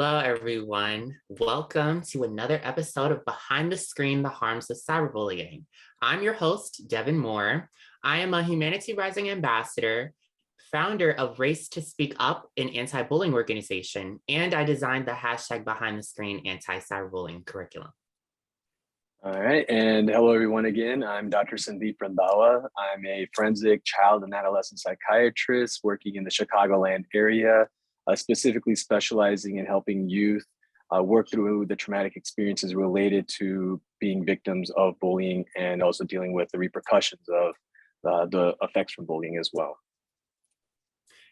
Hello, everyone. Welcome to another episode of Behind the Screen, the Harms of Cyberbullying. I'm your host, Devin Moore. I am a Humanity Rising ambassador, founder of Race to Speak Up, an anti-bullying organization, and I designed the hashtag Behind the Screen Anti-Cyberbullying Curriculum. All right, and hello everyone again. I'm Dr. Randhawa. I'm a forensic child and adolescent psychiatrist working in the Chicagoland area, specifically specializing in helping youth work through the traumatic experiences related to being victims of bullying and also dealing with the repercussions of the effects from bullying as well.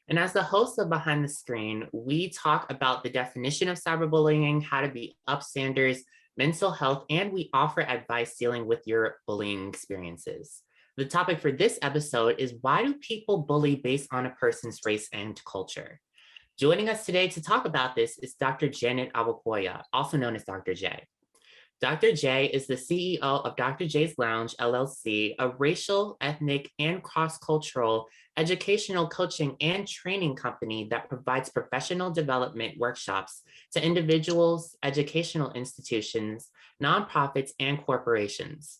And as the host of Behind the Screen, we talk about the definition of cyberbullying, how to be upstanders, mental health, and we offer advice dealing with your bullying experiences. The topic for this episode is why do people bully based on a person's race and culture? Joining us today to talk about this is Dr. Janet Awokoya, also known as Dr. J. Dr. J is the CEO of Dr. J's Lounge, LLC, a racial, ethnic, and cross-cultural educational coaching and training company that provides professional development workshops to individuals, educational institutions, nonprofits, and corporations.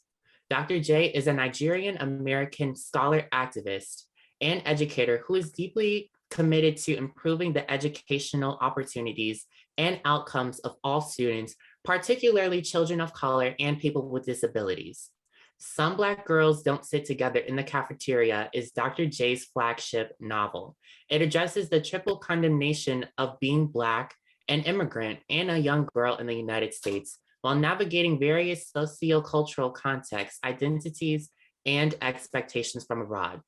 Dr. J is a Nigerian-American scholar activist and educator who is deeply committed to improving the educational opportunities and outcomes of all students, particularly children of color and people with disabilities. Some Black Girls Don't Sit Together in the Cafeteria is Dr. J's flagship novel. It addresses the triple condemnation of being Black, an immigrant, and a young girl in the United States while navigating various sociocultural contexts, identities, and expectations from abroad.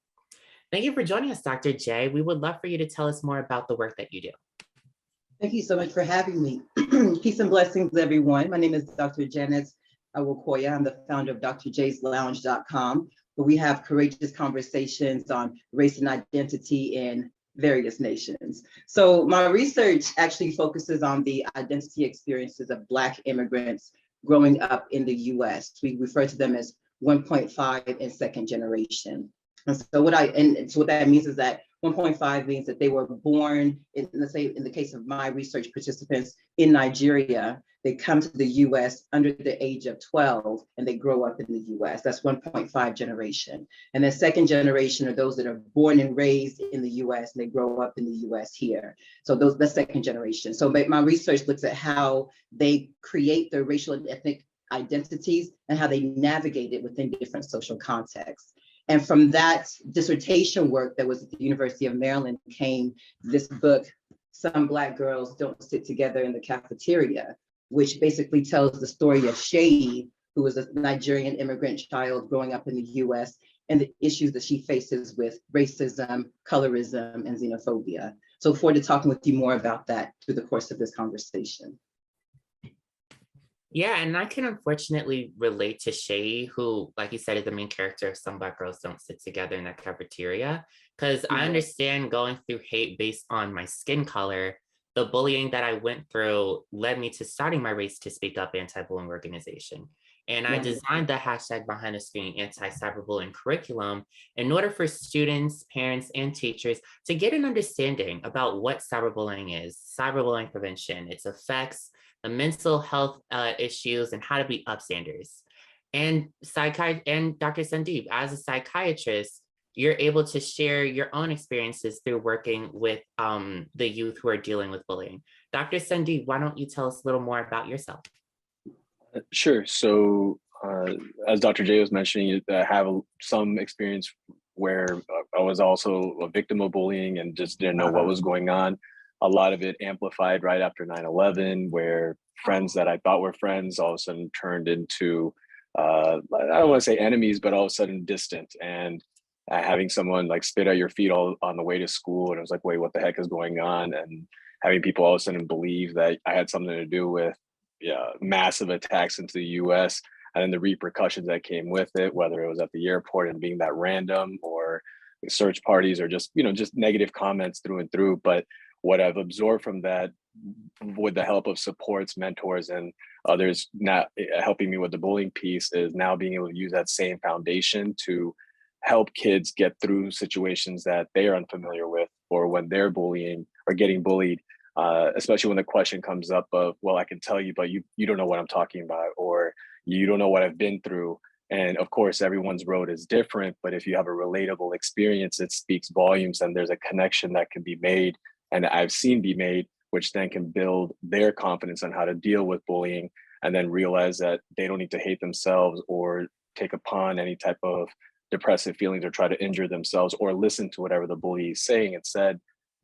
Thank you for joining us, Dr. J. We would love for you to tell us more about the work that you do. Thank you so much for having me. Peace and blessings, everyone. My name is Dr. Janet Awokoya. I'm the founder of drjslounge.com, where we have courageous conversations on race and identity in various nations. So my research actually focuses on the identity experiences of Black immigrants growing up in the US. We refer to them as 1.5 and second generation. And so what that means is that 1.5 means that they were born, let's say in the case of my research participants in Nigeria, they come to the US under the age of 12 and they grow up in the US. That's 1.5 generation. And the second generation are those that are born and raised in the US and they grow up in the US here. So the second generation. So my research looks at how they create their racial and ethnic identities and how they navigate it within different social contexts. And from that dissertation work that was at the University of Maryland came this book, Some Black Girls Don't Sit Together in the Cafeteria, which basically tells the story of Sheyi, who was a Nigerian immigrant child growing up in the US, and the issues that she faces with racism, colorism, and xenophobia. So look forward to talking with you more about that through the course of this conversation. Yeah, and I can unfortunately relate to Shay, who, like you said, is the main character of Some Black Girls Don't Sit Together in that Cafeteria, because I understand going through hate based on my skin color. The bullying that I went through led me to starting my Race to Speak Up anti-bullying organization. And I designed the hashtag Behind the Screen Anti-Cyberbullying Curriculum in order for students, parents, and teachers to get an understanding about what cyberbullying is, cyberbullying prevention, its effects, the mental health issues, and how to be upstanders. And Dr. Sandeep, as a psychiatrist, you're able to share your own experiences through working with the youth who are dealing with bullying. Dr. Sandeep, why don't you tell us a little more about yourself? Sure. So as Dr. J was mentioning, I have some experience where I was also a victim of bullying and just didn't know what was going on. A lot of it amplified right after 9/11, where friends that I thought were friends all of a sudden turned into, I don't want to say enemies, but all of a sudden distant. And having someone like spit at your feet all on the way to school. And I was like, wait, what the heck is going on? And having people all of a sudden believe that I had something to do with massive attacks into the US and then the repercussions that came with it, whether it was at the airport and being that random or search parties or just negative comments through and through. But what I've absorbed from that, with the help of supports, mentors, and others not helping me with the bullying piece, is now being able to use that same foundation to help kids get through situations that they are unfamiliar with, or when they're bullying or getting bullied, especially when the question comes up of, well, I can tell you, but you don't know what I'm talking about, or you don't know what I've been through. And of course, everyone's road is different, but if you have a relatable experience, it speaks volumes, and there's a connection that can be made, and I've seen be made, which then can build their confidence on how to deal with bullying, and then realize that they don't need to hate themselves or take upon any type of depressive feelings or try to injure themselves, or listen to whatever the bully is saying. Instead,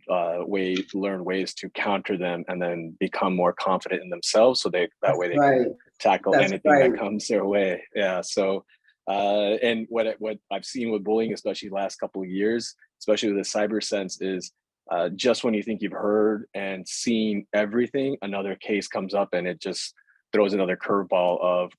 learn ways to counter them and then become more confident in themselves, so that way they can tackle anything that comes their way. Yeah. So and what I've seen with bullying, especially the last couple of years, especially with the cyber sense, is just when you think you've heard and seen everything, another case comes up and it just throws another curveball of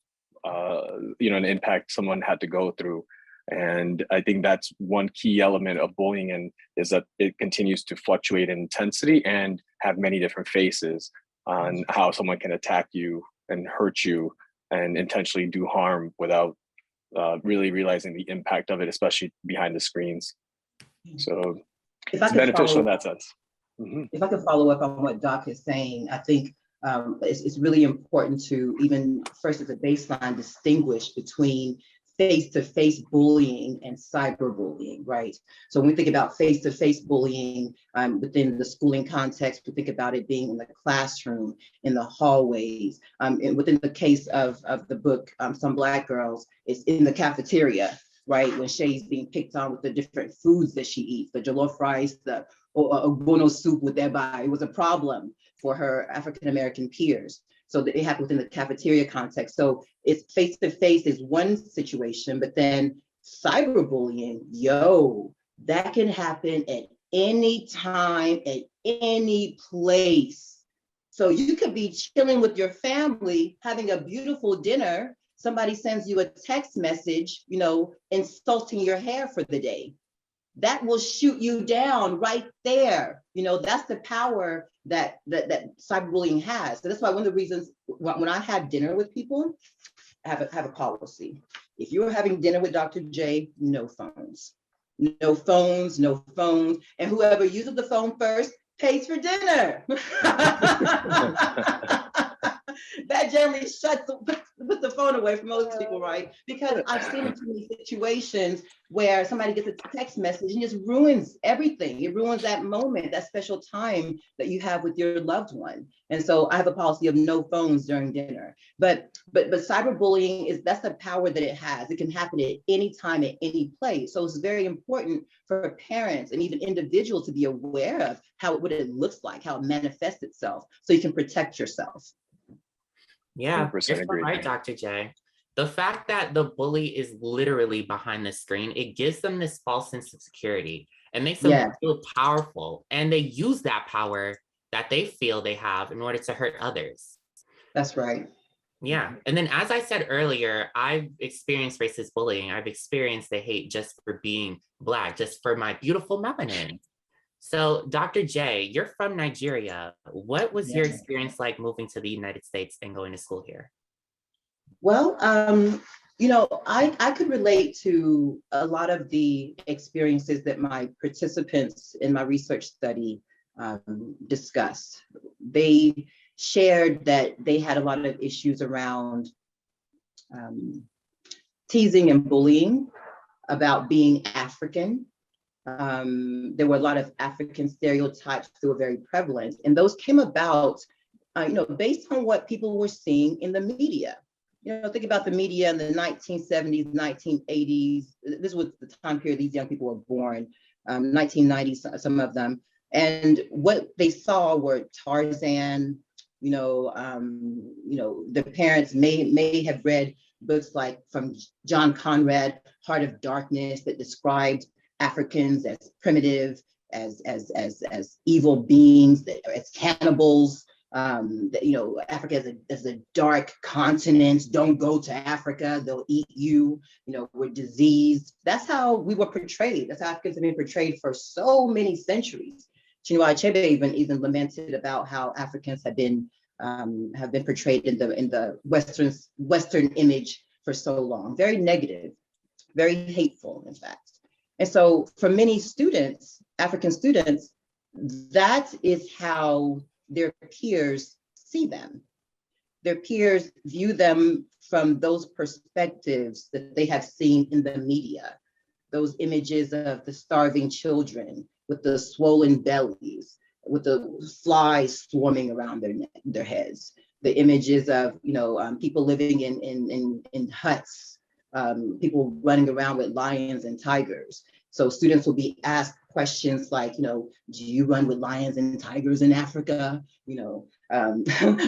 an impact someone had to go through. And I think that's one key element of bullying, and is that it continues to fluctuate in intensity and have many different faces on how someone can attack you and hurt you and intentionally do harm without really realizing the impact of it, especially behind the screens. So it's beneficial in that sense. If I could follow up on what Doc is saying, I think it's really important to even first as a baseline distinguish between face-to-face bullying and cyberbullying, right? So when we think about face-to-face bullying within the schooling context, we think about it being in the classroom, in the hallways, and within the case of the book, Some Black Girls, it's in the cafeteria, right? When Shay's being picked on with the different foods that she eats, the jollof rice, the ogbono soup with eba, it was a problem for her African-American peers. So that it happened within the cafeteria context. So it's face-to-face is one situation, but then cyberbullying, that can happen at any time, at any place. So you could be chilling with your family, having a beautiful dinner. Somebody sends you a text message, insulting your hair for the day. That will shoot you down right there. That's the power that cyberbullying has. So that's why one of the reasons when I have dinner with people, I have a policy. If you're having dinner with Dr. J, no phones. No phones, no phones. And whoever uses the phone first pays for dinner. That generally puts the phone away from most people, right? Because I've seen in too many situations where somebody gets a text message and just ruins everything. It ruins that moment, that special time that you have with your loved one. And so I have a policy of no phones during dinner. But cyberbullying that's the power that it has. It can happen at any time, at any place. So it's very important for parents and even individuals to be aware of what it looks like, how it manifests itself, so you can protect yourself. Yeah, you're so right, Dr. J. The fact that the bully is literally behind the screen, it gives them this false sense of security and makes them feel powerful. And they use that power that they feel they have in order to hurt others. That's right. Yeah. And then, as I said earlier, I've experienced racist bullying. I've experienced the hate just for being Black, just for my beautiful melanin. So, Dr. J, you're from Nigeria. What was your experience like moving to the United States and going to school here? Well, I could relate to a lot of the experiences that my participants in my research study discussed. They shared that they had a lot of issues around teasing and bullying about being African. There were a lot of African stereotypes that were very prevalent, and those came about, based on what people were seeing in the media. Think about the media in the 1970s, 1980s. This was the time period these young people were born, 1990s, some of them. And what they saw were Tarzan. The parents may have read books like from John Conrad, Heart of Darkness, that described Africans as primitive, as evil beings, as cannibals. Africa as a dark continent. Don't go to Africa; they'll eat you. We're diseased. That's how we were portrayed. That's how Africans have been portrayed for so many centuries. Chinua Achebe even lamented about how Africans have been portrayed in the Western image for so long. Very negative, very hateful, in fact. And so for many students, African students, that is how their peers see them. Their peers view them from those perspectives that they have seen in the media, those images of the starving children with the swollen bellies, with the flies swarming around their heads, the images of people living in huts, people running around with lions and tigers. So students will be asked questions like, do you run with lions and tigers in Africa? Do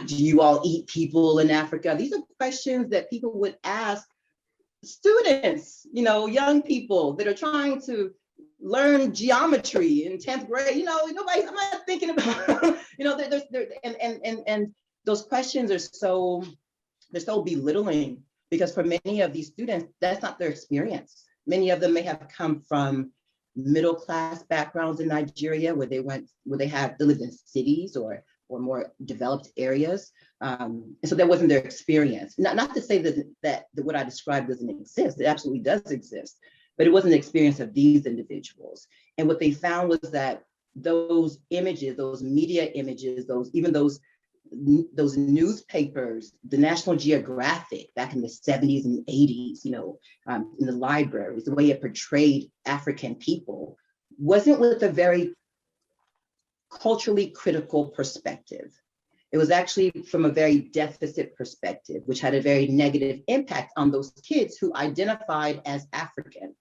you all eat people in Africa? These are questions that people would ask students, young people that are trying to learn geometry in 10th grade. I'm not thinking about, and those questions are so belittling, because for many of these students, that's not their experience. Many of them may have come from middle-class backgrounds in Nigeria, where they lived in cities or more developed areas. And so that wasn't their experience. Not to say that what I described doesn't exist. It absolutely does exist, but it wasn't the experience of these individuals. And what they found was that those images, those media images, those newspapers, the National Geographic back in the 70s and 80s, in the libraries, the way it portrayed African people wasn't with a very culturally critical perspective. It was actually from a very deficit perspective, which had a very negative impact on those kids who identified as African.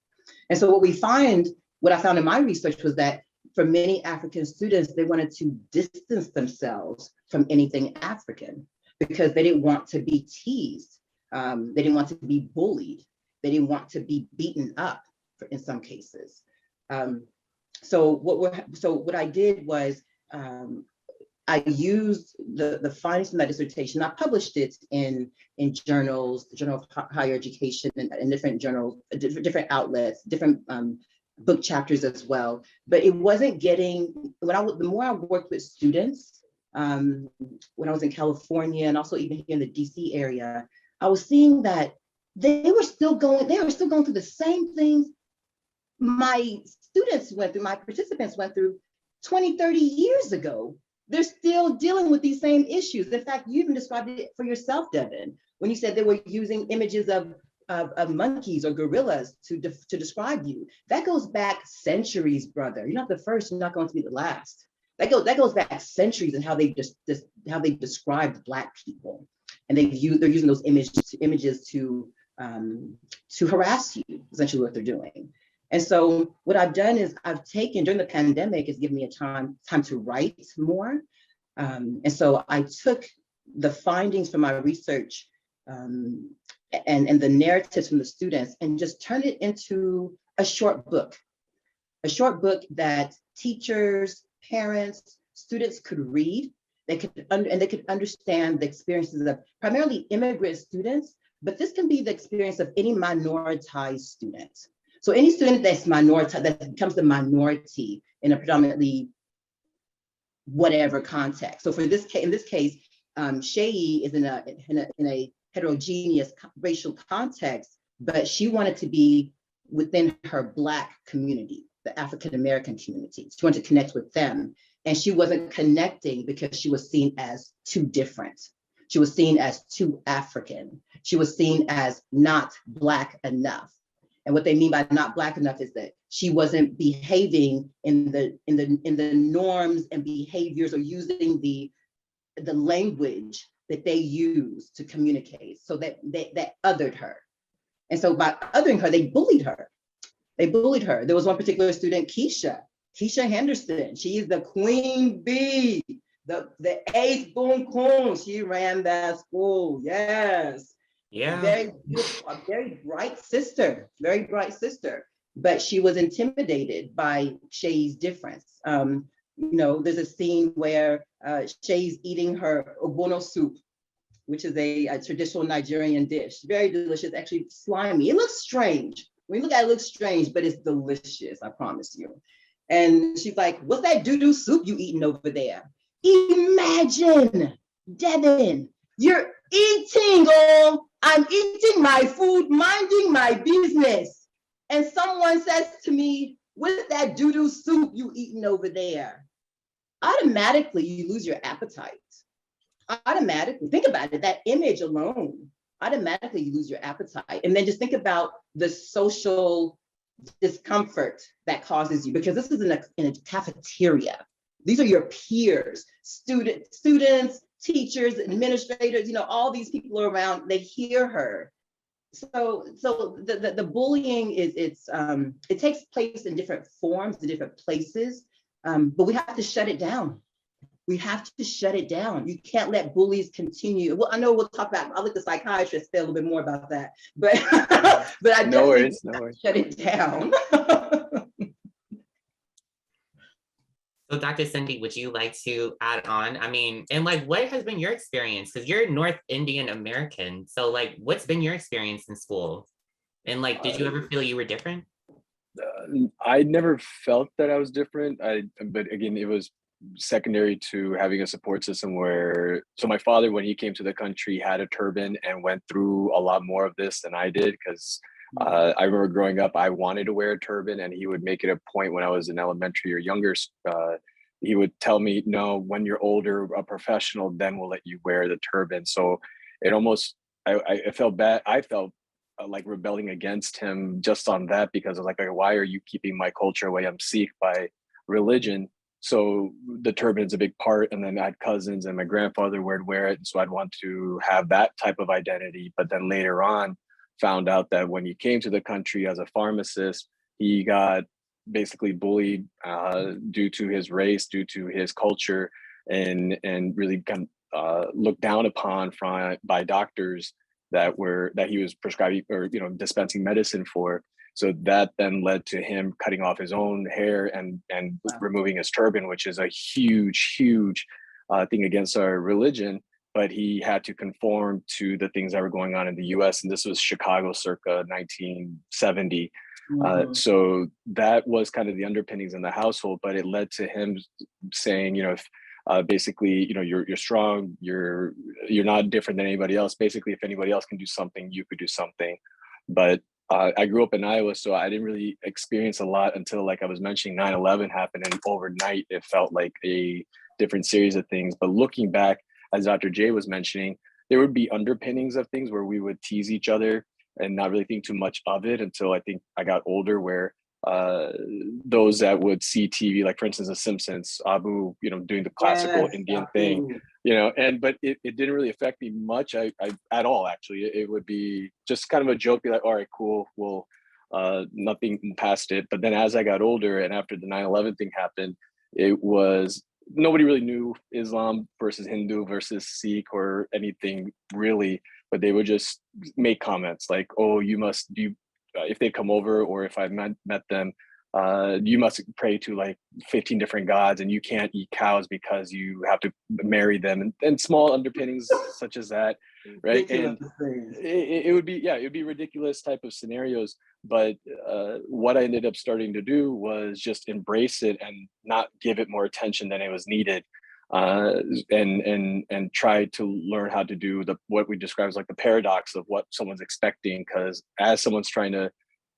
And so what I found in my research was that for many African students, they wanted to distance themselves from anything African because they didn't want to be teased. They didn't want to be bullied. They didn't want to be beaten up in some cases. So what I did was I used the findings from that dissertation. I published it in journals, the Journal of Higher Education, and different journals, different outlets, different book chapters as well. But it wasn't getting, the more I worked with students, when I was in California and also even here in the DC area, I was seeing that they were still going through the same things my students went through, my participants went through 20, 30 years ago. They're still dealing with these same issues. In fact, you even described it for yourself, Devin, when you said they were using images of monkeys or gorillas to describe you. That goes back centuries, brother. You're not the first, you're not going to be the last. That goes back centuries in how they described Black people. And they're using those images to harass you, essentially what they're doing. And so what I've done is I've taken, during the pandemic, it's given me a time to write more. And so I took the findings from my research and the narratives from the students and just turned it into a short book that teachers, parents, students could read. They could understand the experiences of primarily immigrant students, but this can be the experience of any minoritized student. So any student that becomes a minority in a predominantly whatever context. So in this case, Shayi is in a heterogeneous racial context, but she wanted to be within her Black community, the African American community. She wanted to connect with them, and she wasn't connecting because she was seen as too different. She was seen as too African. She was seen as not Black enough. And what they mean by not Black enough is that she wasn't behaving in the norms and behaviors, or using the language that they use to communicate. So that othered her. And so by othering her, they bullied her. There was one particular student, Keisha Henderson. She is the queen bee, the ace boom coon. She ran that school. Yes. Yeah. Very beautiful, a very bright sister. But she was intimidated by Shay's difference. There's a scene where Shay's eating her ogbono soup, which is a traditional Nigerian dish. Very delicious, actually slimy. It looks strange. When you look at it, it looks strange, but it's delicious, I promise you. And she's like, what's that doo-doo soup you eating over there? Imagine, Devin, you're eating, I'm eating my food, minding my business. And someone says to me, what's that doo-doo soup you eating over there? automatically you lose your appetite. Automatically, think about it, that image alone, automatically you lose your appetite. And then just think about the social discomfort that causes you, because this is in a cafeteria. These are your peers, students, teachers, administrators, all these people are around, they hear her. So the bullying it takes place in different forms, in different places, but we have to shut it down. We have to shut it down. You can't let bullies continue. Well, I know we'll talk about, I'll let the psychiatrist say a little bit more about that, but but I No definitely worries. shut it down. So Dr. Cindy, would you like to add on? I mean, and like, what has been your experience? Because you're North Indian American. So like, what's been your experience in school? And like, did you ever feel you were different? I never felt that I was different. But again, it was secondary to having a support system where, so my father, when he came to the country, had a turban and went through a lot more of this than I did, because I remember growing up, I wanted to wear a turban, and he would make it a point when I was in elementary or younger. He would tell me, no, when you're older, a professional, then we'll let you wear the turban. So it almost, I felt bad. I felt like rebelling against him just on that, because I was like, why are you keeping my culture away? I'm Sikh by religion. So the turban's a big part. And then I had cousins, and my grandfather would wear it. And so I'd want to have that type of identity. But then later on, found out that when he came to the country as a pharmacist, he got basically bullied due to his race, due to his culture, and really kind of looked down upon by doctors that he was prescribing or dispensing medicine for. So that then led to him cutting off his own hair and removing his turban, which is a huge thing against our religion. But he had to conform to the things that were going on in the US. And this was Chicago circa 1970. So that was kind of the underpinnings in the household, but it led to him saying, basically, you're strong, you're not different than anybody else. Basically, if anybody else can do something, you could do something. But I grew up in Iowa, so I didn't really experience a lot until, like I was mentioning, 9/11 happened, and overnight it felt like a different series of things. But looking back, as Dr. J was mentioning, there would be underpinnings of things where we would tease each other and not really think too much of it until I think I got older, where those that would see TV, like for instance, The Simpsons, Abu, doing the classical Indian thing, but it didn't really affect me much at all, actually. It would be just kind of a joke, be like, all right, cool, well, nothing past it. But then as I got older and after the 9/11 thing happened, it was, nobody really knew Islam versus Hindu versus Sikh or anything really, but they would just make comments like, oh, if they come over, or if I met them, you must pray to like 15 different gods, and you can't eat cows because you have to marry them, and small underpinnings such as that, right? And it would be ridiculous type of scenarios. But what I ended up starting to do was just embrace it and not give it more attention than it was needed, and try to learn how to do what we describe as like the paradox of what someone's expecting. Because as someone's trying to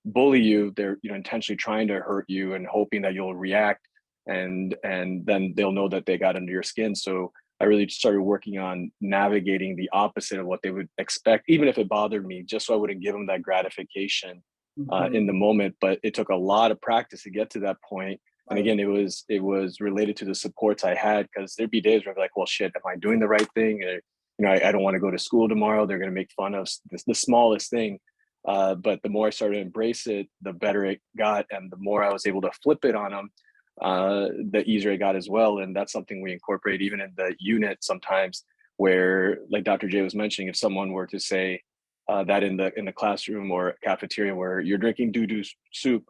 bully you, they're intentionally trying to hurt you and hoping that you'll react, and then they'll know that they got under your skin. So I really started working on navigating the opposite of what they would expect, even if it bothered me, just so I wouldn't give them that gratification in the moment. But it took a lot of practice to get to that point. And again, it was related to the supports I had, because there'd be days where I'd be like, well, shit, am I doing the right thing? Or, I don't want to go to school tomorrow. They're going to make fun of the smallest thing. But the more I started to embrace it, the better it got. And the more I was able to flip it on them, the easier it got as well. And that's something we incorporate even in the unit sometimes, where, like Dr. J was mentioning, if someone were to say that in the classroom or cafeteria where you're drinking doo-doo soup,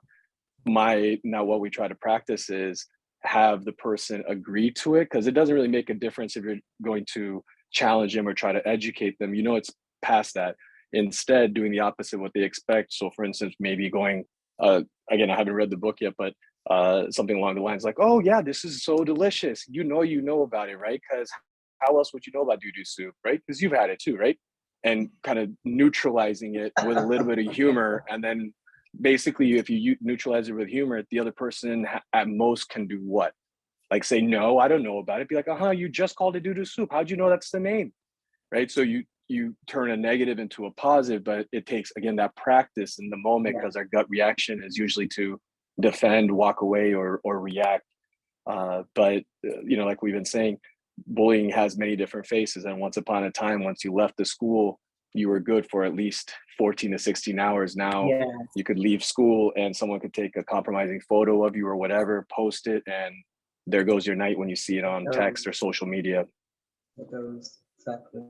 now what we try to practice is have the person agree to it, because it doesn't really make a difference if you're going to challenge them or try to educate them. It's past that. Instead, doing the opposite of what they expect. So for instance, maybe going, again, I haven't read the book yet, but something along the lines like, oh yeah, this is so delicious. You know about it, right? Because how else would you know about doo-doo soup, right? Because you've had it too, right? And kind of neutralizing it with a little bit of humor. And then basically, if you neutralize it with humor, the other person at most can do what? like say, no, I don't know about it. Be like, you just called it doo-doo soup. How'd you know that's the name? Right? So you turn a negative into a positive, but it takes, again, that practice in the moment, because our gut reaction is usually to defend, walk away, or react. But like we've been saying, bullying has many different faces. And once upon a time, once you left the school, you were good for at least 14 to 16 hours. Now you could leave school and someone could take a compromising photo of you or whatever, post it, and there goes your night when you see it on text or social media. Exactly.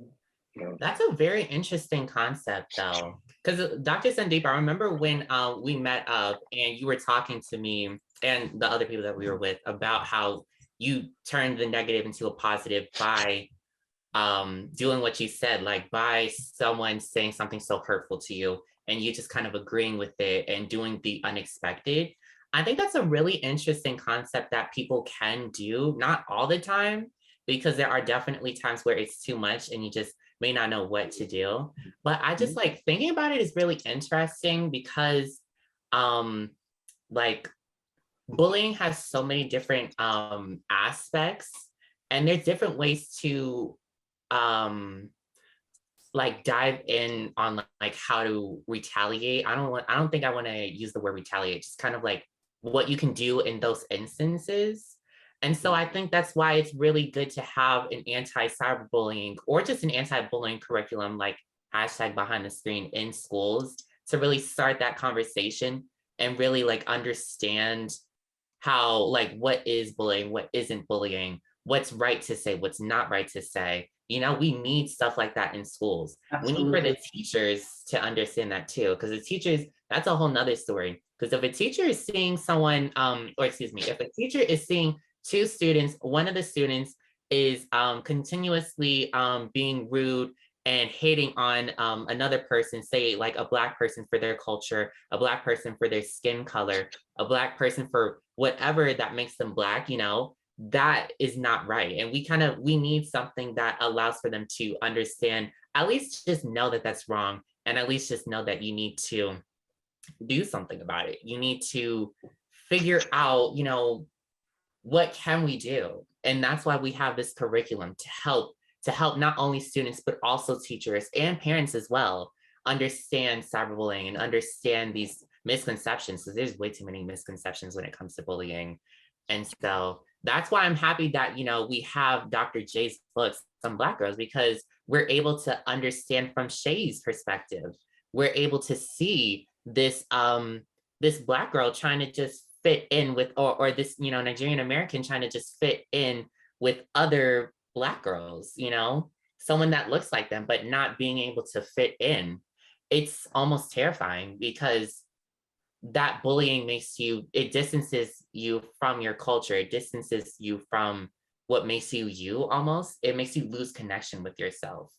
That's a very interesting concept, though, because Dr. Sandeep, I remember when we met up and you were talking to me and the other people that we were with about how you turned the negative into a positive by doing what you said, like by someone saying something so hurtful to you and you just kind of agreeing with it and doing the unexpected. I think that's a really interesting concept that people can do, not all the time, because there are definitely times where it's too much and you just may not know what to do. But I just like thinking about it is really interesting because like bullying has so many different aspects, and there's different ways to like dive in on like how to retaliate. I don't think I want to use the word retaliate, just kind of like what you can do in those instances. And so I think that's why it's really good to have an anti-cyberbullying or just an anti-bullying curriculum like hashtag behind the screen in schools to really start that conversation and really like understand how, like, what is bullying, what isn't bullying, what's right to say, what's not right to say. We need stuff like that in schools. Absolutely. We need for the teachers to understand that too, because the teachers, that's a whole nother story. Because if a teacher is seeing someone, if a teacher is seeing two students, one of the students is continuously being rude and hating on another person, say like a Black person for their culture, a Black person for their skin color, a Black person for whatever that makes them Black, that is not right. And we need something that allows for them to understand, at least just know that that's wrong. And at least just know that you need to do something about it. You need to figure out, what can we do? And that's why we have this curriculum to help not only students, but also teachers and parents as well understand cyberbullying and understand these misconceptions, because there's way too many misconceptions when it comes to bullying. And so that's why I'm happy that, we have Dr. J's books, Some Black Girls, because we're able to understand from Shay's perspective. We're able to see this Black girl trying to just fit in with, or this, Nigerian American trying to just fit in with other Black girls, someone that looks like them, but not being able to fit in. It's almost terrifying because that bullying it distances you from your culture. It distances you from what makes you almost. It makes you lose connection with yourself.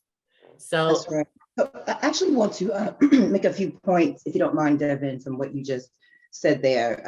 So that's right. So I actually want to make a few points, if you don't mind, Devin, from what you just said there.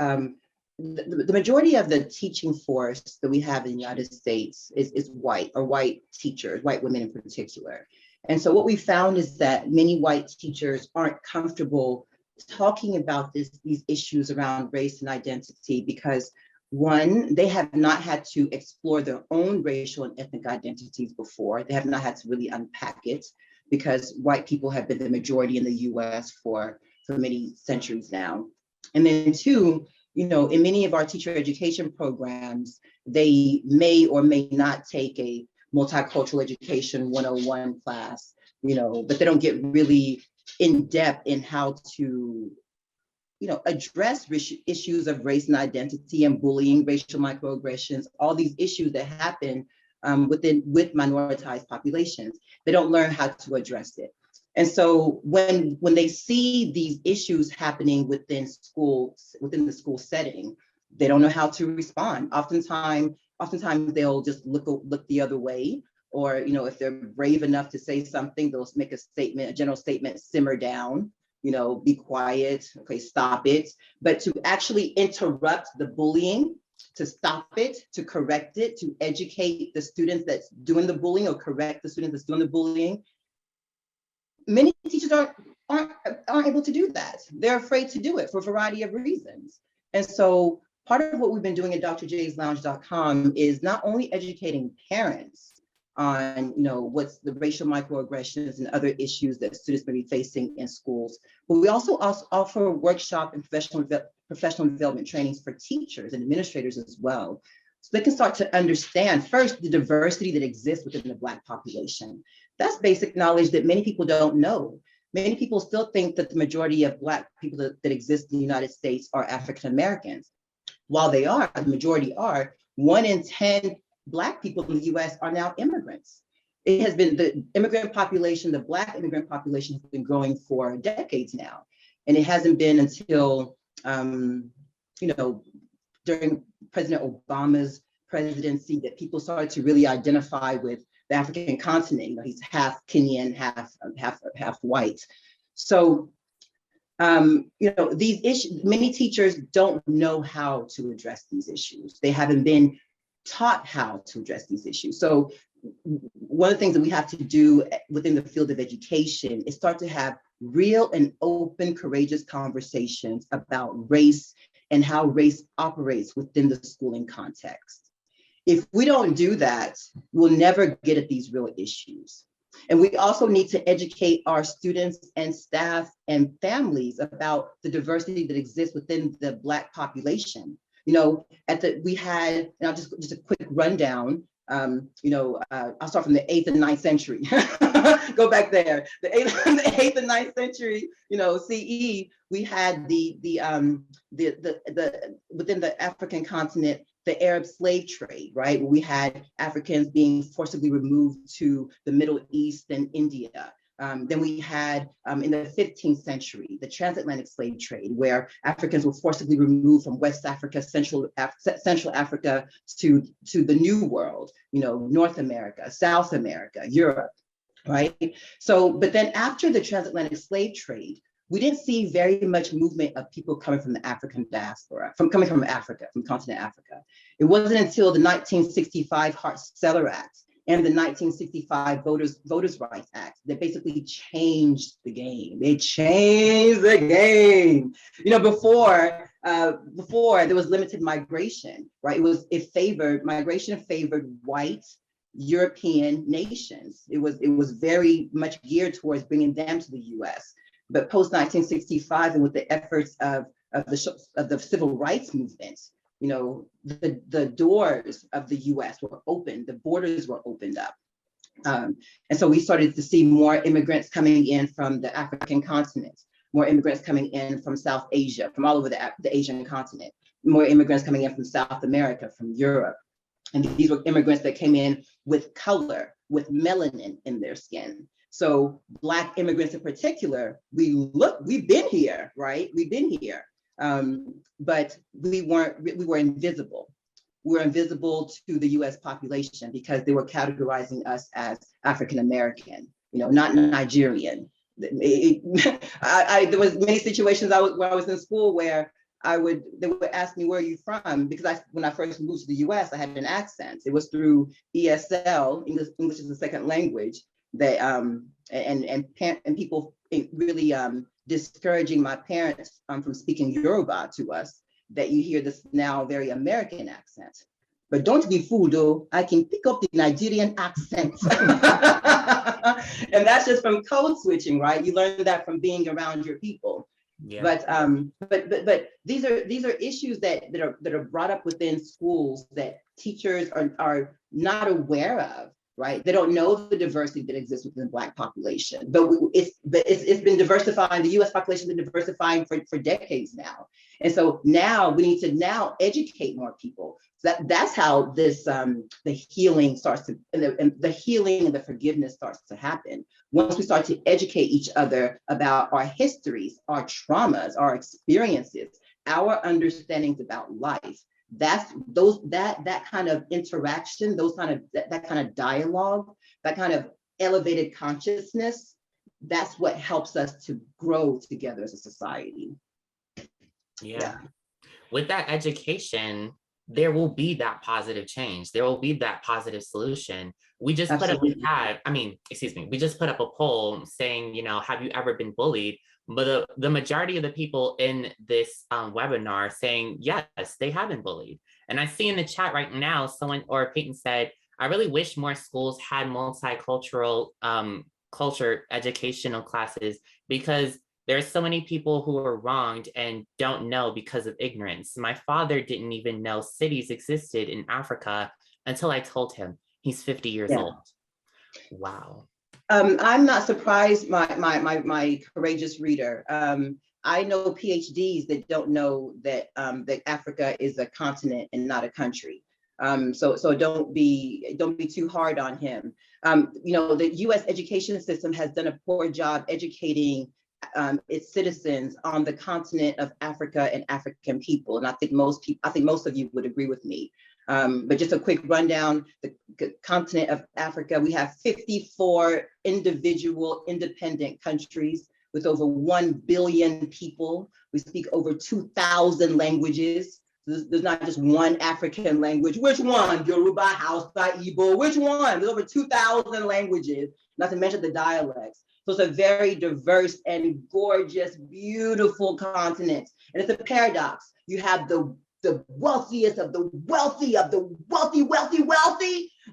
The majority of the teaching force that we have in the United States is white teachers, white women in particular. And so what we found is that many white teachers aren't comfortable talking about these issues around race and identity because, one, they have not had to explore their own racial and ethnic identities before. They have not had to really unpack it because white people have been the majority in the US for many centuries now. And then two, in many of our teacher education programs, they may or may not take a multicultural education 101 class, but they don't get really in depth in how to, address issues of race and identity and bullying, racial microaggressions, all these issues that happen with minoritized populations. They don't learn how to address it. And so when they see these issues happening within the school setting, they don't know how to respond. Oftentimes they'll just look the other way, or if they're brave enough to say something, they'll make a general statement, simmer down, be quiet, okay, stop it. But to actually interrupt the bullying, to stop it, to correct it, to educate the students that's doing the bullying or correct the students that's doing the bullying, many teachers aren't able to do that. They're afraid to do it for a variety of reasons. And so part of what we've been doing at drjslounge.com is not only educating parents on, what's the racial microaggressions and other issues that students may be facing in schools, but we also offer workshop and professional development trainings for teachers and administrators as well. So they can start to understand first the diversity that exists within the Black population. That's basic knowledge that many people don't know. Many people still think that the majority of Black people that exist in the United States are African Americans. While they are, the majority are, 1 in 10 Black people in the US are now immigrants. It has been the immigrant population, the Black immigrant population has been growing for decades now. And it hasn't been until, during President Obama's presidency that people started to really identify with the African continent. He's half Kenyan, half white. So, these issues, many teachers don't know how to address these issues. They haven't been taught how to address these issues. So one of the things that we have to do within the field of education is start to have real and open, courageous conversations about race and how race operates within the schooling context. If we don't do that, we'll never get at these real issues. And we also need to educate our students and staff and families about the diversity that exists within the Black population. We had, and I'll just a quick rundown. I'll start from the 8th and 9th century. Go back there. The 8th and 9th century, CE, we had the within the African continent, the Arab slave trade, right? We had Africans being forcibly removed to the Middle East and India. Then we had, in the 15th century, the transatlantic slave trade, where Africans were forcibly removed from West Africa, Central Africa to the New World, North America, South America, Europe, right? So, but then after the transatlantic slave trade, we didn't see very much movement of people coming from the African diaspora, coming from Africa, from continent Africa. It wasn't until the 1965 Hart-Celler Act and the 1965 Voters' Rights Act that basically changed the game. They changed the game. Before there was limited migration, right? Migration favored white European nations. It was very much geared towards bringing them to the US. But post 1965, and with the efforts of the civil rights movement, the doors of the US were opened, the borders were opened up. And so we started to see more immigrants coming in from the African continent, more immigrants coming in from South Asia, from all over the Asian continent, more immigrants coming in from South America, from Europe. And these were immigrants that came in with color, with melanin in their skin. So Black immigrants in particular, we've been here, right? We've been here, but we were invisible. We were invisible to the US population because they were categorizing us as African-American, not Nigerian. There was many situations where I was in school where they would ask me, where are you from? Because when I first moved to the US, I had an accent. It was through ESL, English as a second language, that and people really discouraging my parents from speaking Yoruba to us, that you hear this now very American accent. But don't be fooled, though. I can pick up the Nigerian accent. And that's just from code switching, right? You learn that from being around your people. Yeah. But these are issues that are brought up within schools that teachers are not aware of. Right? They don't know the diversity that exists within the Black population, but it's been diversifying. The US population has been diversifying for decades now. And so now we need to educate more people. So that's how this, the healing starts to, and the healing and the forgiveness starts to happen. Once we start to educate each other about our histories, our traumas, our experiences, our understandings about life. That kind of interaction, that kind of dialogue, that kind of elevated consciousness, that's what helps us to grow together as a society. Yeah. With that education, there will be that positive change. There will be that positive solution. We just put up a poll saying, have you ever been bullied? But the majority of the people in this webinar are saying, yes, they have been bullied. And I see in the chat right now, Peyton said, I really wish more schools had multicultural culture educational classes, because there's so many people who are wronged and don't know because of ignorance. My father didn't even know cities existed in Africa until I told him. He's 50 years old. Wow. I'm not surprised, my courageous reader. I know PhDs that don't know that that Africa is a continent and not a country. So don't be too hard on him. You know, the U.S. education system has done a poor job educating its citizens on the continent of Africa and African people, and I think most of you would agree with me. But just a quick rundown, the continent of Africa, we have 54 individual independent countries with over 1 billion people. We speak over 2,000 languages. There's not just one African language. Which one? Yoruba, Hausa, Igbo, which one? There's over 2,000 languages, not to mention the dialects. So it's a very diverse and gorgeous, beautiful continent. And it's a paradox. You have the wealthiest of the wealthy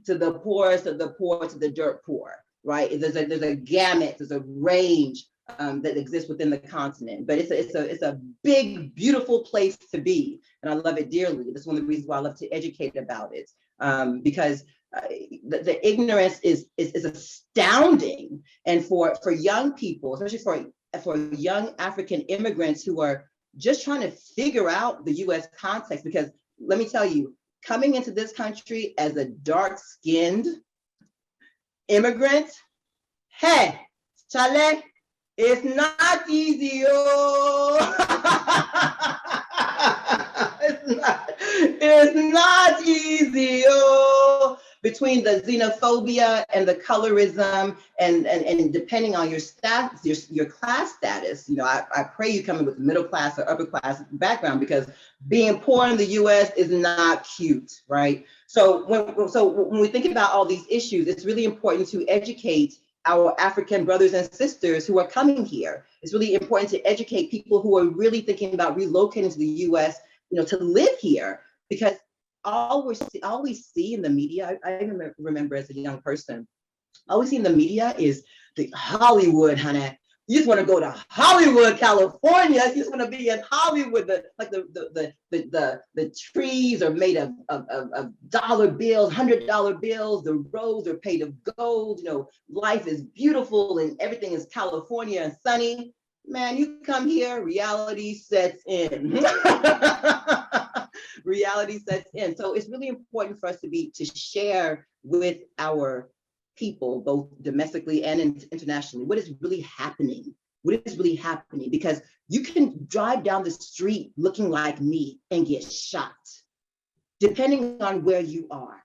to the poorest of the poor to the dirt poor, right? There's a gamut, there's a range that exists within the continent, but it's a big, beautiful place to be, and I love it dearly. That's one of the reasons why I love to educate about it, because the ignorance is astounding, and for young people, especially for young African immigrants who are just trying to figure out the U.S. context, because let me tell you, coming into this country as a dark-skinned immigrant, hey, Chale, it's not easy, oh. It's not easy, oh. Between the xenophobia and the colorism, and depending on your your class status, you know, I pray you come in with middle class or upper class background, because being poor in the U.S. is not cute, right? So when we think about all these issues, it's really important to educate our African brothers and sisters who are coming here. It's really important to educate people who are really thinking about relocating to the U.S., you know, to live here, because all we see in the media, I remember as a young person, all we see in the media is the Hollywood, honey. You just want to go to Hollywood, California. You just want to be in Hollywood. The trees are made of dollar bills, $100 bills. The roads are made of gold. You know, life is beautiful and everything is California and sunny. Man, you come here, reality sets in. Reality sets in. So it's really important for us to share with our people, both domestically and internationally, what is really happening. What is really happening? Because you can drive down the street looking like me and get shot, depending on where you are.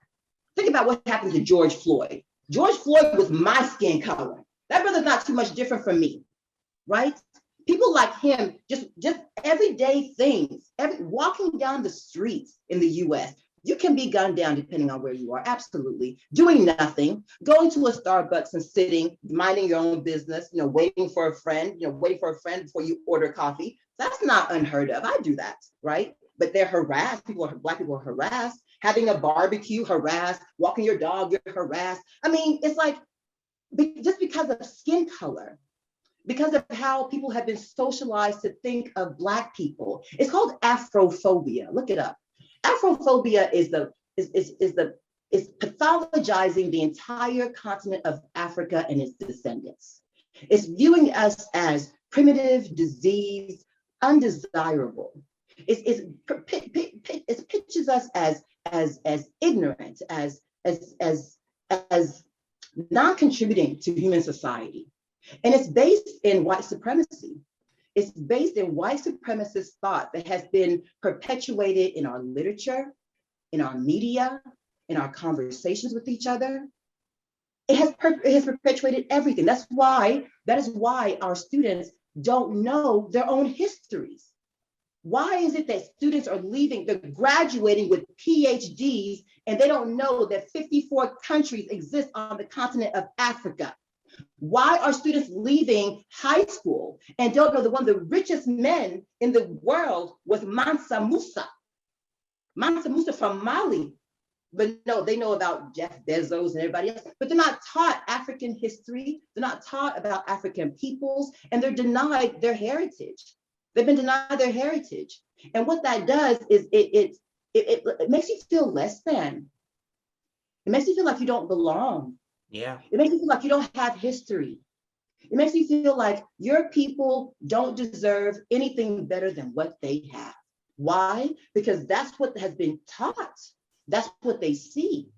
Think about what happened to George Floyd. George Floyd was my skin color. That brother's not too much different from me, right? People like him, just everyday things, walking down the streets in the US, you can be gunned down depending on where you are, absolutely. Doing nothing, going to a Starbucks and sitting, minding your own business, you know, waiting for a friend before you order coffee. That's not unheard of. I do that, right? But they're harassed. Black people are harassed. Having a barbecue, harassed. Walking your dog, you're harassed. I mean, it's like, just because of skin color, because of how people have been socialized to think of Black people. It's called Afrophobia. Look it up. Afrophobia is pathologizing the entire continent of Africa and its descendants. It's viewing us as primitive, diseased, undesirable. It pictures us as ignorant, as non-contributing to human society. And it's based in white supremacy. It's based in white supremacist thought that has been perpetuated in our literature, in our media, in our conversations with each other. It has perpetuated everything. That is why our students don't know their own histories. Why is it that students are leaving, they're graduating with PhDs, and they don't know that 54 countries exist on the continent of Africa? Why are students leaving high school and don't know that one of the richest men in the world was Mansa Musa? Mansa Musa from Mali. But no, they know about Jeff Bezos and everybody else, but they're not taught African history. They're not taught about African peoples, and they're denied their heritage. They've been denied their heritage. And what that does is it makes you feel less than. It makes you feel like you don't belong. Yeah. It makes you feel like you don't have history. It makes you feel like your people don't deserve anything better than what they have. Why? Because that's what has been taught. That's what they see.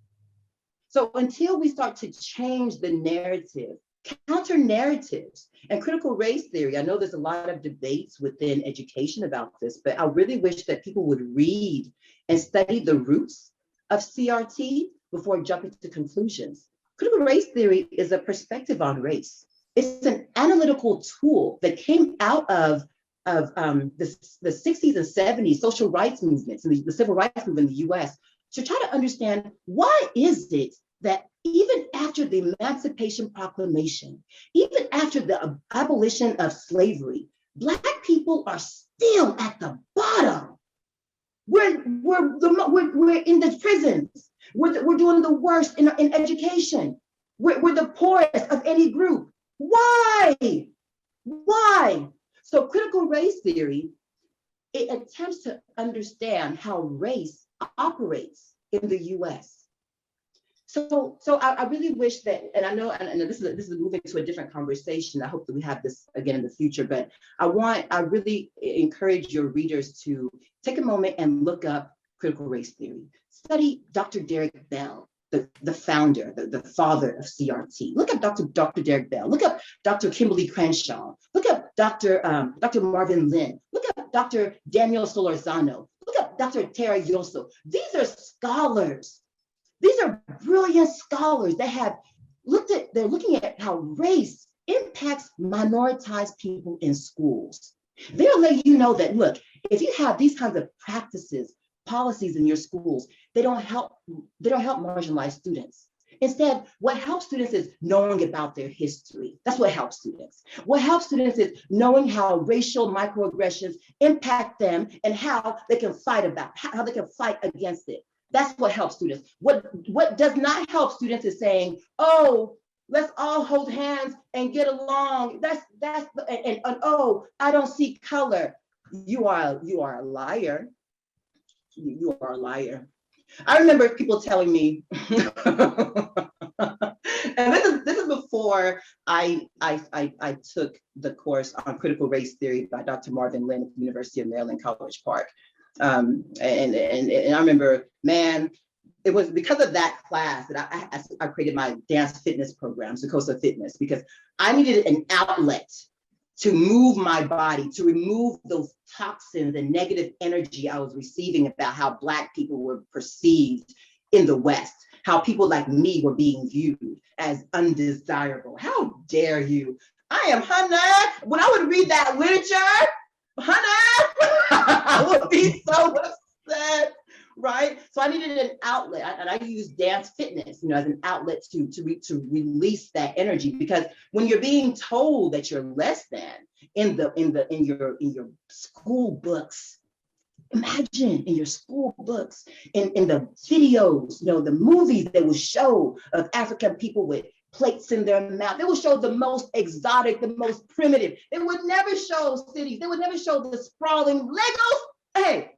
So until we start to change the narrative, counter narratives, and critical race theory, I know there's a lot of debates within education about this, but I really wish that people would read and study the roots of CRT before jumping to conclusions. Critical race theory is a perspective on race. It's an analytical tool that came out of the 60s and 70s social rights movements and the civil rights movement in the US to try to understand why is it that even after the Emancipation Proclamation, even after the abolition of slavery, Black people are still at the bottom. We're in the prisons. We're doing the worst in education. We're the poorest of any group. Why? Why? So critical race theory, it attempts to understand how race operates in the US. So I really wish that, and I know, and this is moving to a different conversation. I hope that we have this again in the future, but I really encourage your readers to take a moment and look up critical race theory. Study Dr. Derek Bell, the founder, the father of CRT. Look up Dr. Derek Bell. Look up Dr. Kimberly Crenshaw. Look up Dr. Marvin Lin. Look up Dr. Daniel Solorzano. Look up Dr. Tara Yoso. These are scholars. These are brilliant scholars that they're looking at how race impacts minoritized people in schools. They'll let you know that, look, if you have these kinds of practices, policies in your schools, they don't help marginalized students. Instead, what helps students is knowing about their history. That's what helps students. What helps students is knowing how racial microaggressions impact them and how they can fight against it. That's what helps students. What does not help students is saying, oh, let's all hold hands and get along. And oh, I don't see color. You are a liar. You are a liar. I remember people telling me, and this is before I took the course on critical race theory by Dr. Marvin Lin at the University of Maryland, College Park. And I remember, man, it was because of that class that I created my dance fitness program, Zakosa Fitness, because I needed an outlet to move my body, to remove those toxins and negative energy I was receiving about how Black people were perceived in the West, how people like me were being viewed as undesirable. How dare you? I am Hannah. When I would read that literature, Hannah, I would be so upset, right? So I needed an outlet, and I used dance fitness, as an outlet to release that energy. Because when you're being told that you're less than in your school books, imagine in your school books, in the videos, the movies they will show of African people with plates in their mouth. They will show the most exotic, the most primitive. They would never show cities. They would never show the sprawling Lagos. Hey,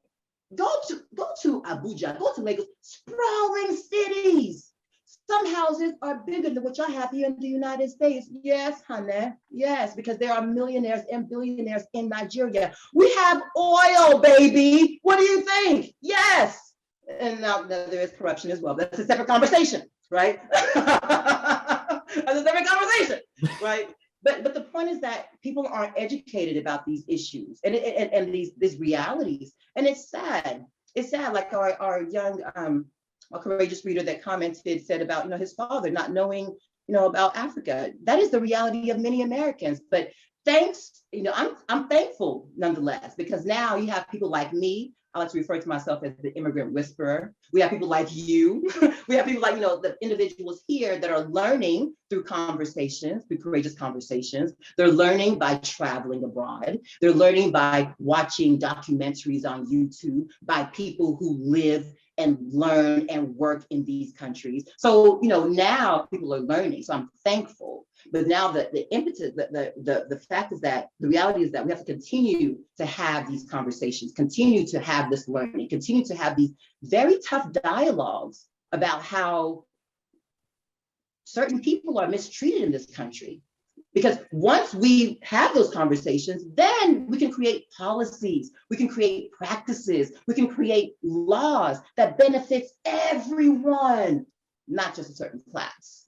go to Abuja, go to Lagos, sprawling cities. Some houses are bigger than what y'all have here in the United States. Yes, honey, yes, because there are millionaires and billionaires in Nigeria. We have oil, baby. What do you think? Yes. And now there is corruption as well. That's a separate conversation, right? That's a separate conversation, right? But the point is that people aren't educated about these issues and these realities. And it's sad. It's sad, like our young, a courageous reader that commented said about, his father not knowing, about Africa. That is the reality of many Americans. But thanks, I'm thankful nonetheless, because now you have people like me I like to refer to myself as the Immigrant Whisperer. We have people like you. We have people like, the individuals here that are learning through conversations, through courageous conversations. They're learning by traveling abroad. They're learning by watching documentaries on YouTube by people who live and learn and work in these countries. So, now people are learning. So I'm thankful. But now the impetus, the fact is that the reality is that we have to continue to have these conversations, continue to have this learning, continue to have these very tough dialogues about how certain people are mistreated in this country. Because once we have those conversations, then we can create policies, we can create practices, we can create laws that benefits everyone, not just a certain class,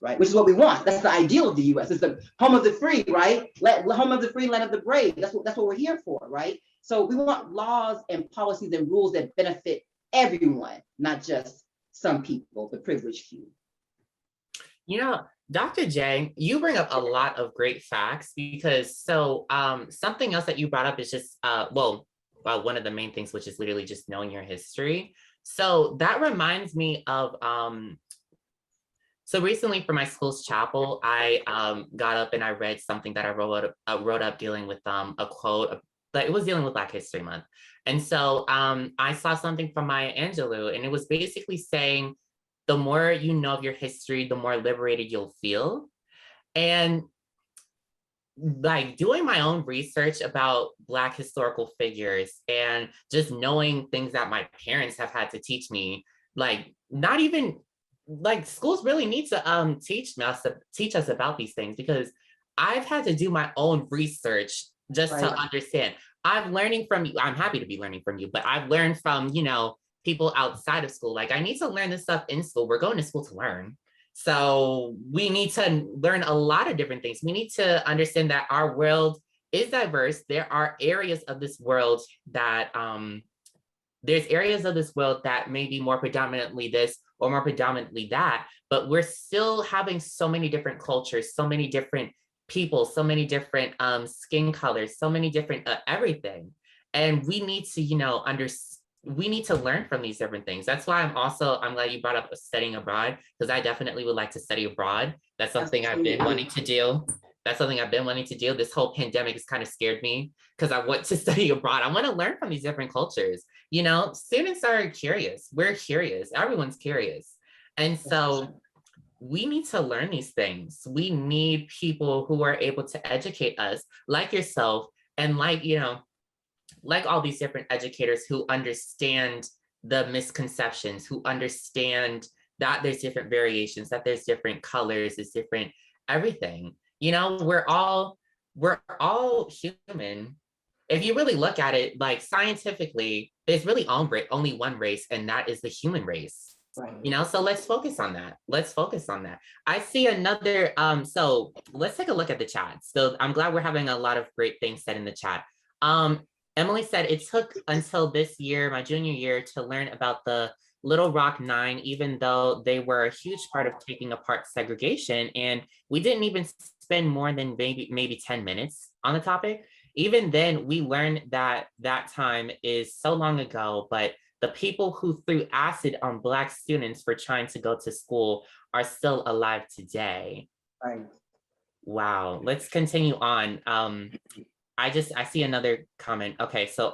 right? Which is what we want. That's the ideal of the US. It's the home of the free, right? Home of the free, land of the brave. That's what we're here for, right? So we want laws and policies and rules that benefit everyone, not just some people, the privileged few. Dr. J, you bring up a lot of great facts because something else that you brought up is just, one of the main things, which is literally just knowing your history. So that reminds me of, so recently for my school's chapel, I got up and I read something that I wrote up dealing with a quote, but it was dealing with Black History Month. And so I saw something from Maya Angelou, and it was basically saying, the more you know of your history, the more liberated you'll feel. And like doing my own research about Black historical figures and just knowing things that my parents have had to teach me, like not even like schools really need to teach us about these things, because I've had to do my own research just to understand. I'm learning from you. I'm happy to be learning from you, but I've learned from, people outside of school. Like I need to learn this stuff in school. We're going to school to learn. So we need to learn a lot of different things. We need to understand that our world is diverse. There are areas of this world that may be more predominantly this or more predominantly that, but we're still having so many different cultures, so many different people, so many different skin colors, so many different everything. And we need to, we need to learn from these different things. That's why I'm glad you brought up studying abroad, because I definitely would like to study abroad. That's something I've been wanting to do. This whole pandemic has kind of scared me because I want to study abroad. I want to learn from these different cultures. Students are curious. We're curious. Everyone's curious. And so we need to learn these things. We need people who are able to educate us, like yourself, and like all these different educators who understand the misconceptions, who understand that there's different variations, that there's different colors, there's different everything. We're all human. If you really look at it, like scientifically, there's really only one race, and that is the human race. Right. So let's focus on that. I see another, so let's take a look at the chat. So I'm glad we're having a lot of great things said in the chat. Emily said, it took until this year, my junior year, to learn about the Little Rock Nine, even though they were a huge part of taking apart segregation. And we didn't even spend more than maybe 10 minutes on the topic. Even then, we learned that time is so long ago, but the people who threw acid on Black students for trying to go to school are still alive today. Right. Wow, let's continue on. I see another comment. Okay, so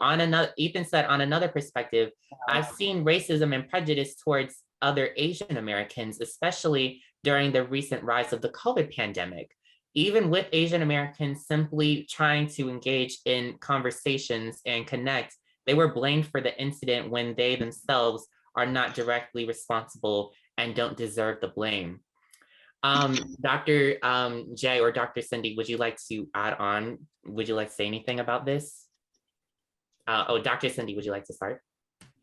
Ethan said, on another perspective, I've seen racism and prejudice towards other Asian Americans, especially during the recent rise of the COVID pandemic. Even with Asian Americans simply trying to engage in conversations and connect, they were blamed for the incident when they themselves are not directly responsible and don't deserve the blame. Dr. J or Dr. Cindy, would you like to add on? Would you like to say anything about this? Dr. Cindy, would you like to start?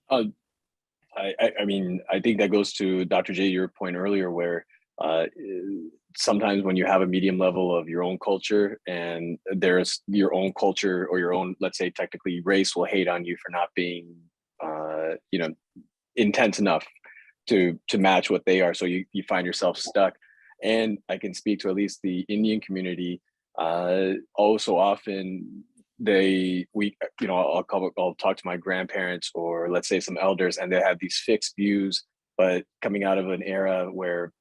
I think that goes to Dr. J, your point earlier, where sometimes when you have a medium level of your own culture and there's your own culture or your own, let's say technically race, will hate on you for not being, intense enough to match what they are. So you find yourself stuck. And I can speak to at least the Indian community. Also often I'll talk to my grandparents or let's say some elders, and they have these fixed views, but coming out of an era where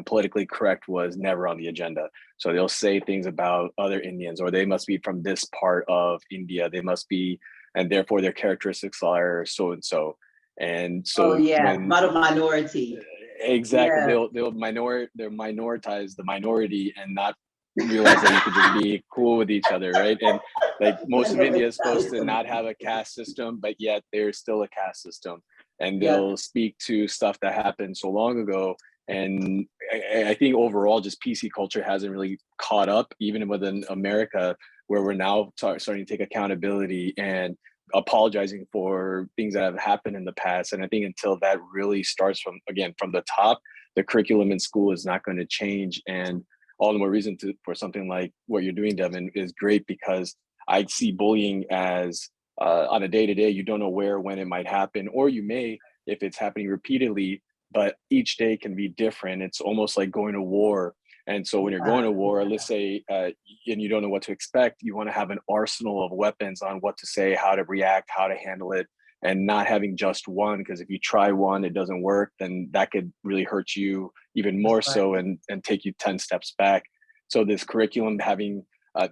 politically correct was never on the agenda. So they'll say things about other Indians, or they must be from this part of India, they must be, and therefore their characteristics are so and so. And so about a minority. Exactly. Yeah. They'll minoritize the minority and not realize that you could just be cool with each other, right? And like most of India is supposed to not have a caste system, but yet there's still a caste system. And they'll speak to stuff that happened so long ago. And I think overall, just PC culture hasn't really caught up, even within America, where we're now starting to take accountability and apologizing for things that have happened in the past. And I think until that really starts from the top, the curriculum in school is not going to change. And all the more reason for something like what you're doing, Devin, is great, because I see bullying as on a day-to-day, you don't know where, when it might happen, or you may, if it's happening repeatedly, but each day can be different. It's almost like going to war. And so when you're going to war, let's say, and you don't know what to expect, you want to have an arsenal of weapons on what to say, how to react, how to handle it, and not having just one, because if you try one, it doesn't work, then that could really hurt you even more so and take you 10 steps back. So this curriculum, having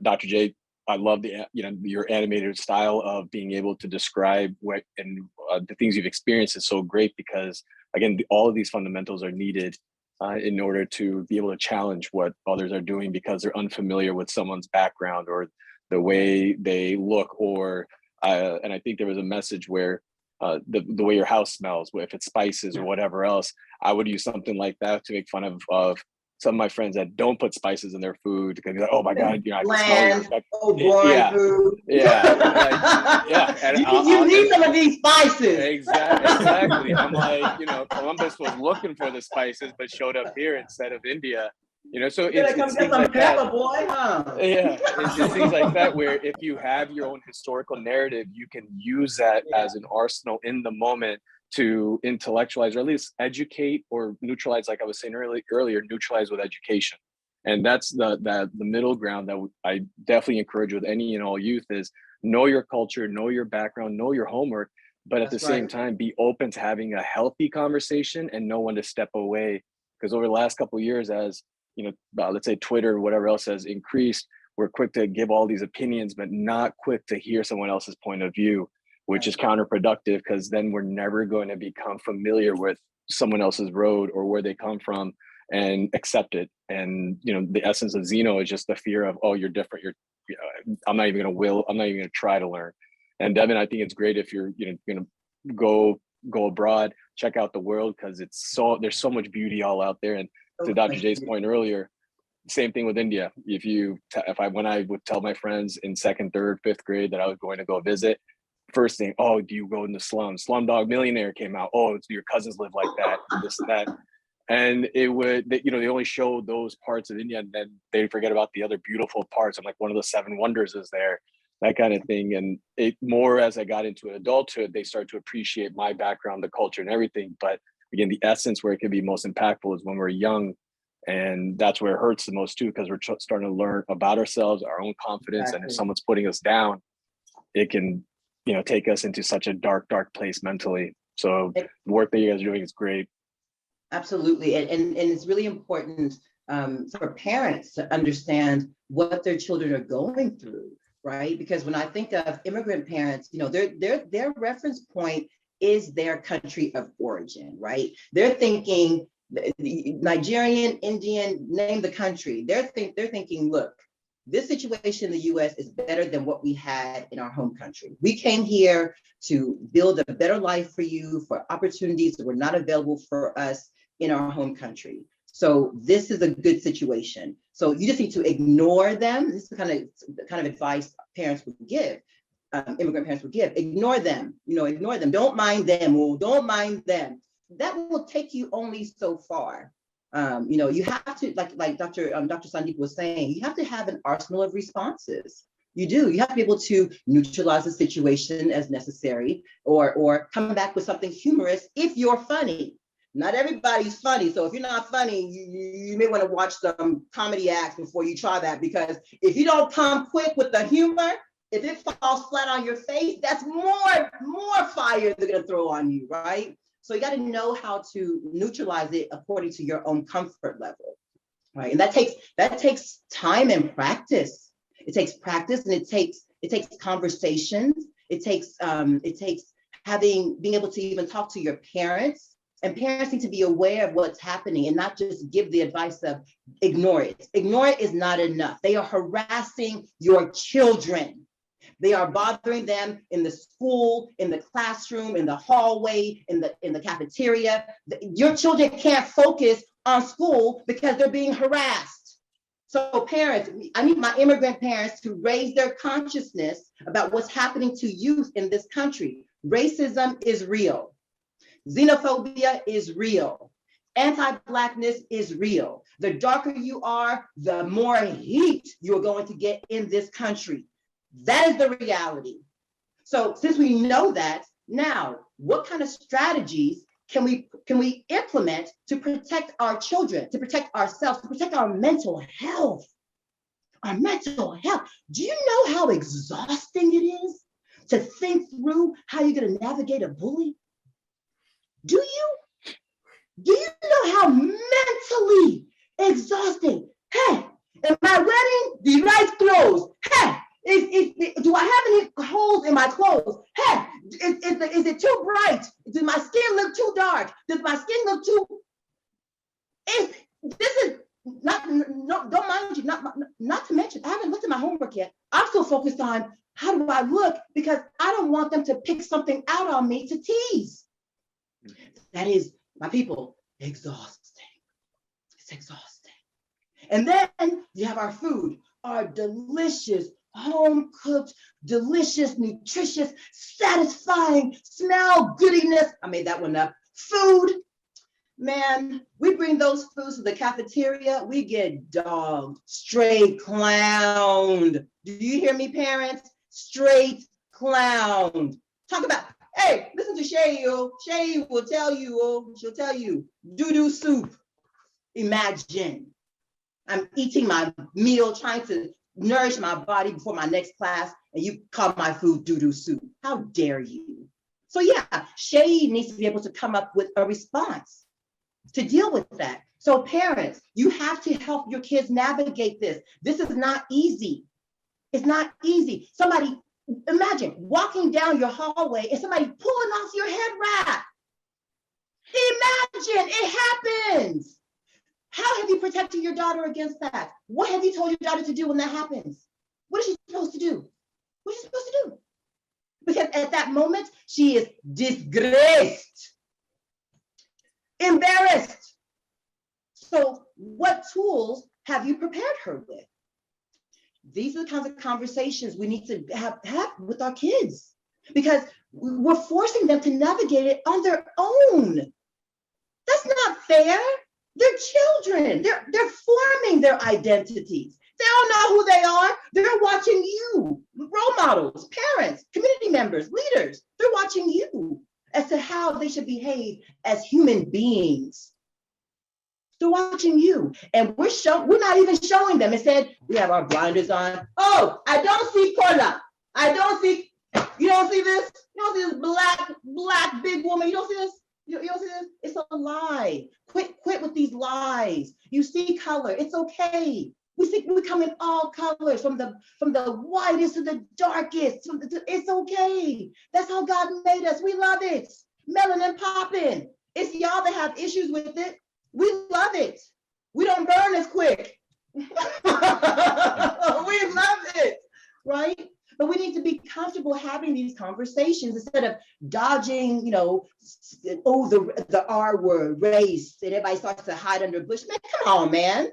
Dr. J, I love your animated style of being able to describe what and the things you've experienced is so great, because again, all of these fundamentals are needed in order to be able to challenge what others are doing, because they're unfamiliar with someone's background or the way they look, or and I think there was a message where the way your house smells, if it's spices or whatever else, I would use something like that to make fun of some of my friends that don't put spices in their food, because like, oh my God, I can smell your food. And you need some of these spices. Exactly. I'm like, Columbus was looking for the spices, but showed up here instead of India. So it's things like that. Boy, huh? Yeah, it's things like that, where if you have your own historical narrative, you can use that as an arsenal in the moment to intellectualize, or at least educate or neutralize, like I was saying earlier, neutralize with education. And that's the middle ground that I definitely encourage with any and all youth is know your culture, know your background, know your homework, but at the same time, be open to having a healthy conversation and know when to step away. Because over the last couple of years, as let's say Twitter or whatever else has increased, we're quick to give all these opinions, but not quick to hear someone else's point of view, which is counterproductive, because then we're never going to become familiar with someone else's road or where they come from and accept it. And, the essence of Xeno is just the fear of, oh, you're different. I'm not even going to try to learn. And Devin, I think it's great if you're, going to go abroad, check out the world, because there's so much beauty all out there. And to Dr. J's point earlier, same thing with India. When I would tell my friends in 2nd, 3rd, 5th grade that I was going to go visit, first thing, oh, do you go in the slums? Slumdog Millionaire came out. Oh, your cousins live like that, this and that. And it would, they only show those parts of India, and then they forget about the other beautiful parts. I'm like, one of the 7 wonders is there, that kind of thing. And it more as I got into adulthood, they start to appreciate my background, the culture and everything. But again, the essence where it can be most impactful is when we're young. And that's where it hurts the most too, because we're starting to learn about ourselves, our own confidence. Exactly. And if someone's putting us down, it can, take us into such a dark place mentally. So the work that you guys are doing is great. Absolutely. And it's really important for parents to understand what their children are going through, right? Because when I think of immigrant parents, their reference point is their country of origin, right? They're thinking Nigerian, Indian, name the country. They're thinking, look, this situation in the US is better than what we had in our home country. We came here to build a better life for you, for opportunities that were not available for us in our home country. So this is a good situation. So you just need to ignore them. This is the kind of advice parents would give, immigrant parents would give. Ignore them, ignore them. Don't mind them, or don't mind them. That will take you only so far. You have to, like Dr. Sandeep was saying, you have to have an arsenal of responses. You do. You have to be able to neutralize the situation as necessary, or come back with something humorous if you're funny. Not everybody's funny. So if you're not funny, you may want to watch some comedy acts before you try that, because if you don't come quick with the humor, if it falls flat on your face, that's more fire they're gonna throw on you, right? So you got to know how to neutralize it according to your own comfort level, right? And that takes time and practice. It takes practice, and it takes conversations. It takes being able to even talk to your parents. And parents need to be aware of what's happening and not just give the advice of ignore it. Ignore it is not enough. They are harassing your children. They are bothering them in the school, in the classroom, in the hallway, in the cafeteria. Your children can't focus on school because they're being harassed. So parents, I need my immigrant parents to raise their consciousness about what's happening to youth in this country. Racism is real. Xenophobia is real. Anti-Blackness is real. The darker you are, the more heat you're going to get in this country. That is the reality. So since we know that, now what kind of strategies can we implement to protect our children, to protect ourselves, to protect our mental health? Our mental health. Do you know how exhausting it is to think through how you're going to navigate a bully? Do you know how mentally exhausting? Hey, am I wearing the right clothes? Hey, do I have any holes in my clothes? Hey, is it too bright? Does my skin look too dark? Does my skin look too? This is not, no, don't mind you, not to mention, I haven't looked at my homework yet. I'm still focused on how do I look, because I don't want them to pick something out on me to tease. That is, my people, exhausting. It's exhausting. And then you have our food, our delicious, home-cooked, delicious, nutritious, satisfying, smell goodiness. I made that one up. Food. Man, we bring those foods to the cafeteria, we get dogged, straight clowned. Do you hear me, parents? Straight clowned. Talk about, hey, listen to Shay, Shay will tell you, she'll tell you, doo-doo soup. Imagine, I'm eating my meal, trying to nourish my body before my next class, and you call my food doo-doo soup. How dare you? So yeah, Shay needs to be able to come up with a response to deal with that. So parents, you have to help your kids navigate this. This is not easy. It's not easy. Somebody, imagine walking down your hallway and somebody pulling off your head wrap. Imagine, it happens. How have you protected your daughter against that? What have you told your daughter to do when that happens? What is she supposed to do? What is she supposed to do? Because at that moment, she is disgraced, embarrassed. So what tools have you prepared her with? These are the kinds of conversations we need to have with our kids, because we're forcing them to navigate it on their own. That's not fair. They're children. They're forming their identities. They don't know who they are. They're watching you, role models, parents, community members, leaders. They're watching you as to how they should behave as human beings. They're watching you, and we're not even showing them. Instead, we have our blinders on. Oh, I don't see color. I don't see. You don't see this. You don't see this black big woman. You don't see this. You don't see this. It's a lie. Quit with these lies. You see color. It's okay. We come in all colors, from the whitest to the darkest. It's okay. That's how God made us. We love it. Melanin popping. It's y'all that have issues with it. We love it. We don't burn as quick. We love it, right? But we need to be comfortable having these conversations instead of dodging, the R word, race, and everybody starts to hide under a bush. Man, come on, man.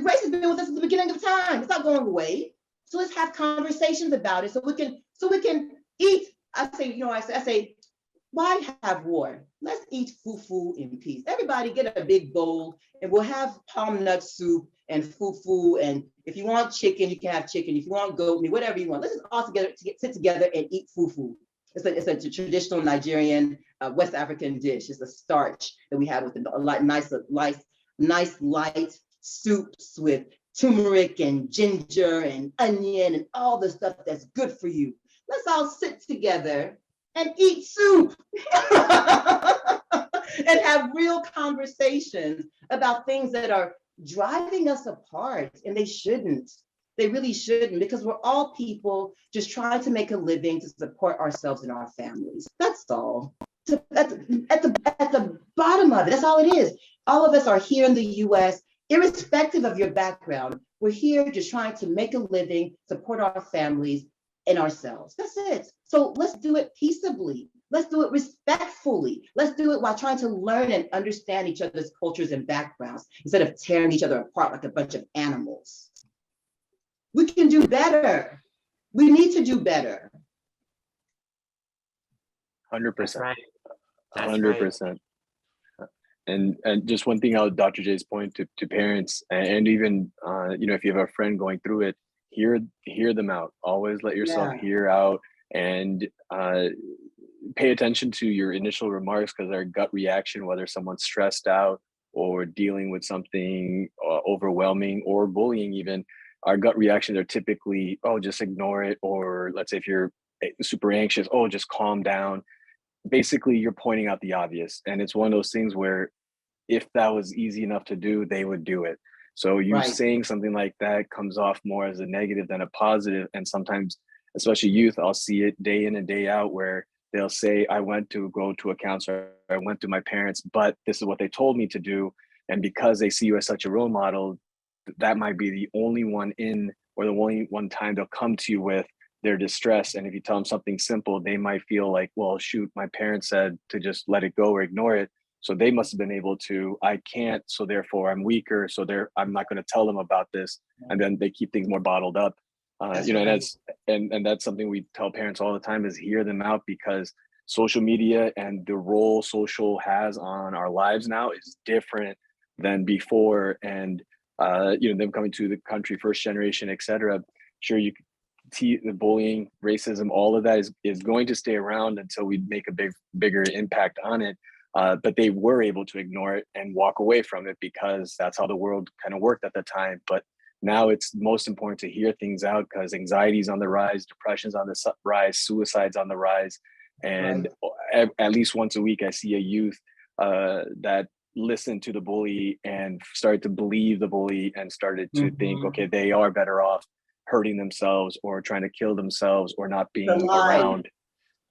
Race has been with us at the beginning of time. It's not going away. So let's have conversations about it so we can eat. I say, why have war? Let's eat fufu in peace. Everybody get a big bowl, and we'll have palm nut soup and fufu. And if you want chicken, you can have chicken. If you want goat meat, whatever you want. Let's just all sit together and eat fufu. It's a traditional Nigerian, West African dish. It's a starch that we have with a nice light soups with turmeric and ginger and onion and all the stuff that's good for you. Let's all sit together and eat soup and have real conversations about things that are driving us apart, and they shouldn't. They really shouldn't, because we're all people just trying to make a living to support ourselves and our families. That's all. At the bottom of it, that's all it is. All of us are here in the US, irrespective of your background. We're here just trying to make a living, support our families and ourselves. That's it. So let's do it peaceably. Let's do it respectfully. Let's do it while trying to learn and understand each other's cultures and backgrounds instead of tearing each other apart like a bunch of animals. We can do better. We need to do better. 100%. Right. 100%. And just one thing out, Dr. J's point to parents, and even if you have a friend going through it, hear them out. Always let yourself hear out, and pay attention to your initial remarks, because our gut reaction, whether someone's stressed out or dealing with something overwhelming or bullying even, our gut reactions are typically, oh, just ignore it. Or let's say if you're super anxious, oh, just calm down. Basically, you're pointing out the obvious. And it's one of those things where if that was easy enough to do, they would do it. So you saying something like that comes off more as a negative than a positive. And sometimes, especially youth, I'll see it day in and day out where they'll say, I went to go to a counselor, I went to my parents, but this is what they told me to do. And because they see you as such a role model, that might be the only one or the only one time they'll come to you with their distress. And if you tell them something simple, they might feel like, well, shoot, my parents said to just let it go or ignore it. So they must have been able to. I can't, so therefore I'm weaker. So I'm not going to tell them about this. And then they keep things more bottled up. And that's something we tell parents all the time, is hear them out, because social media and the role social has on our lives now is different than before. And them coming to the country, first generation, etc. Sure, you could see the bullying, racism, all of that is going to stay around until we make a bigger impact on it. But they were able to ignore it and walk away from it because that's how the world kind of worked at the time. But now it's most important to hear things out, because anxiety is on the rise, depression's on the rise, suicide's on the rise. And at least once a week, I see a youth that listened to the bully and started to believe the bully and started to think, okay, they are better off hurting themselves or trying to kill themselves or not being around.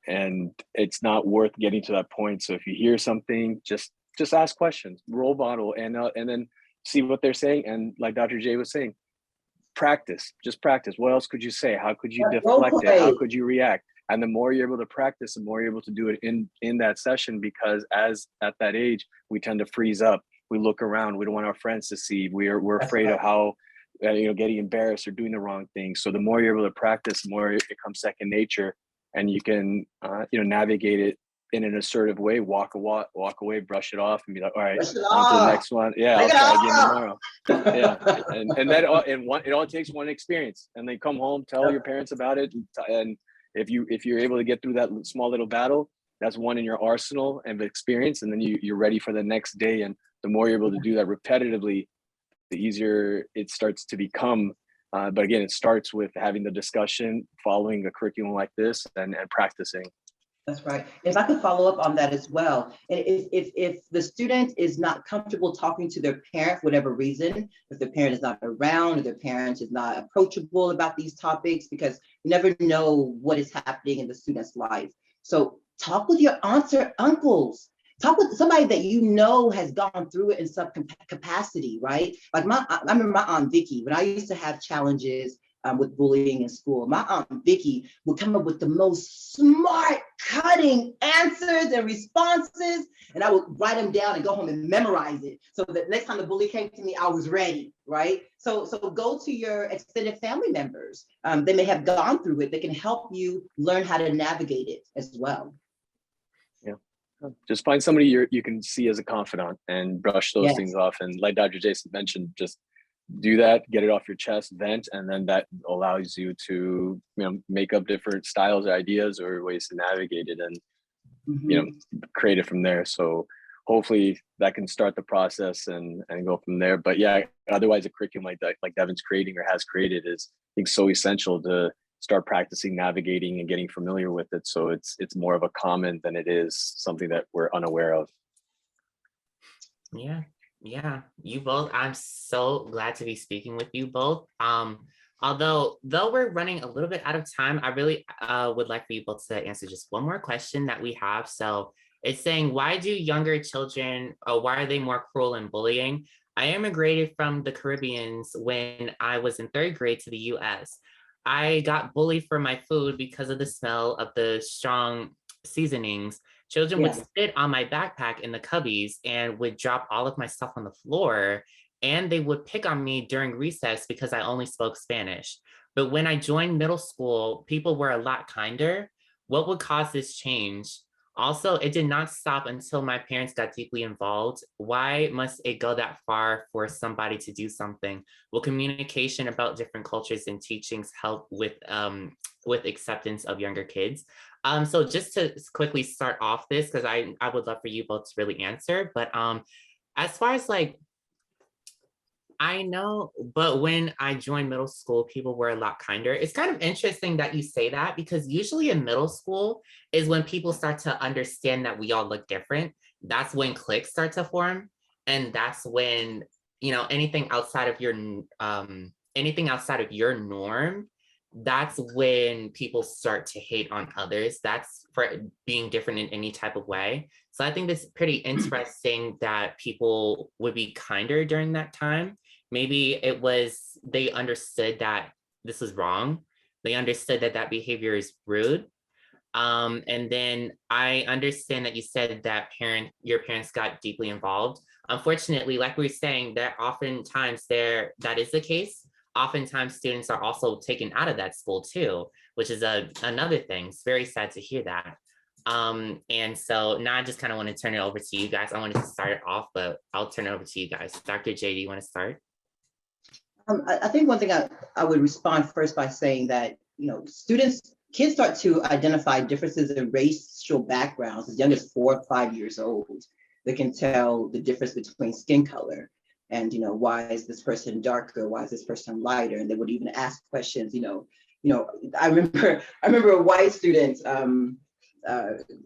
And it's not worth getting to that point. So if you hear something, just ask questions, role model, and then see what they're saying. And like Dr. J was saying, just practice. What else could you say? How could you deflect it? How could you react? And the more you're able to practice, the more you're able to do it in that session, because as at that age, we tend to freeze up. We look around. We don't want our friends to see. We're afraid of how, getting embarrassed or doing the wrong thing. So the more you're able to practice, the more it becomes second nature, and you can, navigate it in an assertive way, walk away, brush it off, and be like, all right, on to the next one. Yeah, I'll try again tomorrow. Yeah, and that it all takes one experience, and then come home, tell your parents about it, and if you're able to get through that small little battle, that's one in your arsenal of experience, and then you're ready for the next day. And the more you're able to do that repetitively, the easier it starts to become. But again, it starts with having the discussion, following a curriculum like this, and practicing. That's right. If I could follow up on that as well. And if the student is not comfortable talking to their parent for whatever reason, if the parent is not around or their parent is not approachable about these topics, because you never know what is happening in the student's life. So talk with your aunts or uncles. Talk with somebody that you know has gone through it in some capacity, right? Like I remember my Aunt Vicky, when I used to have challenges with bullying in school, my Aunt Vicky would come up with the most smart, cutting answers and responses, and I would write them down and go home and memorize it, so that next time the bully came to me, I was ready, right? So go to your extended family members. They may have gone through it. They can help you learn how to navigate it as well. Yeah, just find somebody you can see as a confidant and brush those things off. And like Dr. Jason mentioned, just do that, get it off your chest, vent, and then that allows you to make up different styles or ideas or ways to navigate it, and create it from there. So hopefully that can start the process and go from there. But yeah, otherwise a curriculum like that, like Devin's creating or has created, is I think so essential to start practicing navigating and getting familiar with it. So it's more of a common than it is something that we're unaware of. Yeah, you both, I'm so glad to be speaking with you both. Though we're running a little bit out of time, I really would like for you both to answer just one more question that we have. So it's saying, why do younger children, why are they more cruel and bullying? I immigrated from the Caribbean when I was in 3rd grade to the US. I got bullied for my food because of the smell of the strong seasonings. Children would sit on my backpack in the cubbies and would drop all of my stuff on the floor, and they would pick on me during recess because I only spoke Spanish. But when I joined middle school, people were a lot kinder. What would cause this change? Also, it did not stop until my parents got deeply involved. Why must it go that far for somebody to do something? Will communication about different cultures and teachings help with acceptance of younger kids? So just to quickly start off this, because I would love for you both to really answer, but as far as like, I know, but when I joined middle school, people were a lot kinder. It's kind of interesting that you say that, because usually in middle school is when people start to understand that we all look different. That's when cliques start to form. And that's when, anything outside of your norm, that's when people start to hate on others. That's for being different in any type of way. So I think it's pretty interesting that people would be kinder during that time. Maybe it was, they understood that this was wrong. They understood that that behavior is rude. And then I understand that you said that your parents got deeply involved. Unfortunately, like we were saying, that oftentimes that is the case. Oftentimes students are also taken out of that school too, which is another thing. It's very sad to hear that. And so now I just kind of want to turn it over to you guys. I wanted to start it off, but I'll turn it over to you guys. Dr. J, do you want to start? I think one thing I would respond first by saying that, kids start to identify differences in racial backgrounds as young as 4 or 5 years old. They can tell the difference between skin color and, why is this person darker? Why is this person lighter? And they would even ask questions, I remember a white student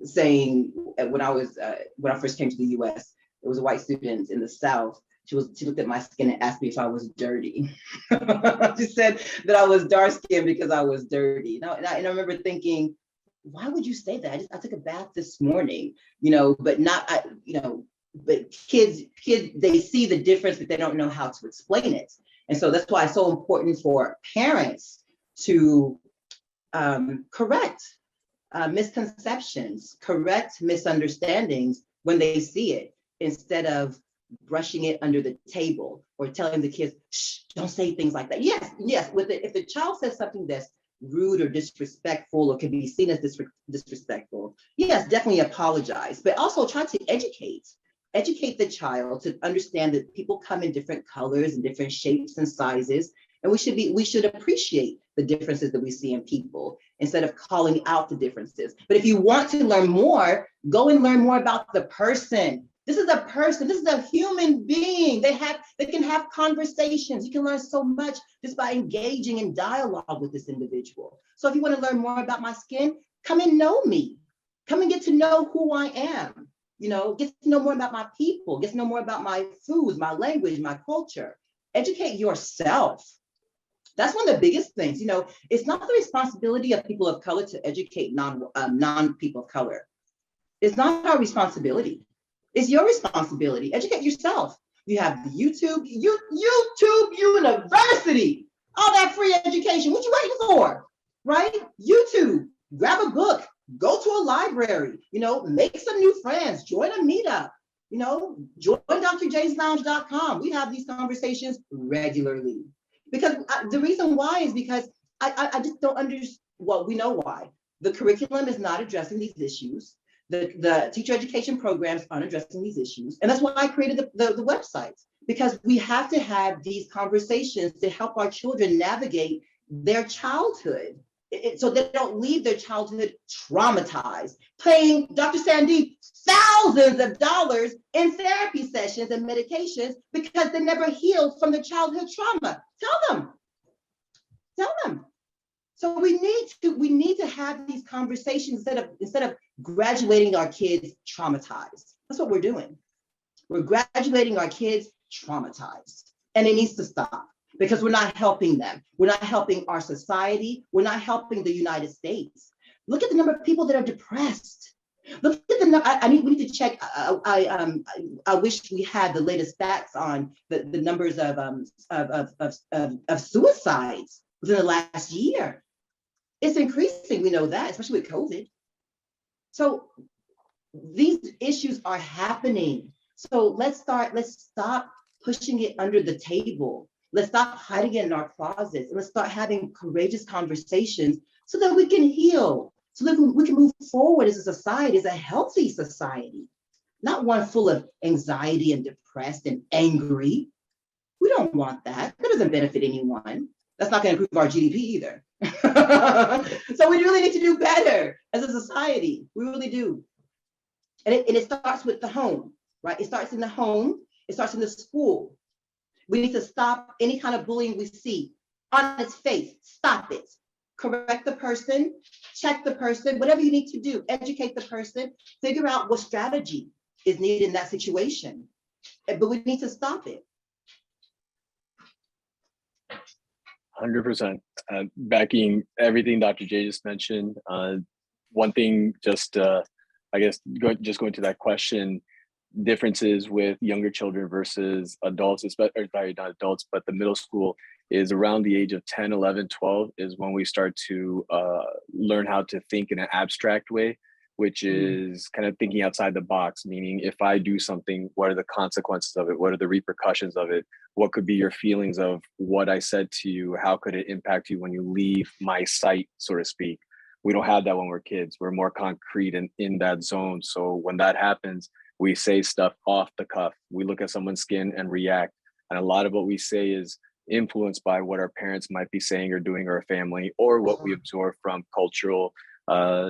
saying when I first came to the US, it was a white student in the South. She looked at my skin and asked me if I was dirty. She said that I was dark skinned because I was dirty. And I remember thinking, why would you say that? I took a bath this morning, but kids, they see the difference, but they don't know how to explain it. And so that's why it's so important for parents to correct misconceptions, correct misunderstandings when they see it, instead of brushing it under the table or telling the kids, shh, don't say things like that. Yes, if the child says something that's rude or disrespectful or can be seen as disrespectful, yes, definitely apologize, but also try to educate the child to understand that people come in different colors and different shapes and sizes, and we should appreciate the differences that we see in people instead of calling out the differences. But if you want to learn more, go and learn more about the person. This is a person, this is a human being. They can have conversations. You can learn so much just by engaging in dialogue with this individual. So if you want to learn more about my skin, come and know me. Come and get to know who I am. Get to know more about my people, get to know more about my foods, my language, my culture. Educate yourself. That's one of the biggest things. It's not the responsibility of people of color to educate non-people of color. It's not our responsibility. It's your responsibility. Educate yourself. You have the YouTube University, all that free education. What you waiting for, right? YouTube, grab a book, go to a library, make some new friends, join a meetup, join drjslounge.com. We have these conversations regularly. Because the reason why is because I just don't understand. Well, we know why. The curriculum is not addressing these issues. The teacher education programs aren't addressing these issues. And that's why I created the website, because we have to have these conversations to help our children navigate their childhood. so they don't leave their childhood traumatized, paying Dr. Sandeep thousands of dollars in therapy sessions and medications because they never healed from their childhood trauma. Tell them. So we need to have these conversations instead of graduating our kids traumatized. That's what we're doing. We're graduating our kids traumatized, and it needs to stop because we're not helping them. We're not helping our society. We're not helping the United States. Look at the number of people that are depressed. Look at the number. We need to check. I wish we had the latest stats on the numbers of suicides within the last year. It's increasing. We know that, especially with COVID. So these issues are happening. So let's stop pushing it under the table. Let's stop hiding it in our closets, and let's start having courageous conversations so that we can heal, so that we can move forward as a society, as a healthy society, not one full of anxiety and depressed and angry. We don't want that. That doesn't benefit anyone. That's not going to improve our GDP either. So we really need to do better as a society. We really do. And it starts with the home, right? It starts in the home. It starts in the school. We need to stop any kind of bullying we see on its face. Stop it. Correct the person, check the person, whatever you need to do, educate the person, figure out what strategy is needed in that situation. But we need to stop it. 100%. Backing everything Dr. J just mentioned. One thing, I guess, going to that question, differences with younger children versus adults, sorry, not adults, but the middle school is around the age of 10, 11, 12 is when we start to learn how to think in an abstract way, which is kind of thinking outside the box, meaning if I do something, what are the consequences of it? What are the repercussions of it? What could be your feelings of what I said to you? How could it impact you when you leave my sight, so to speak? We don't have that when we're kids. We're more concrete and in that zone. So when that happens, we say stuff off the cuff. We look at someone's skin and react. And a lot of what we say is influenced by what our parents might be saying or doing, or our family, or what we absorb from cultural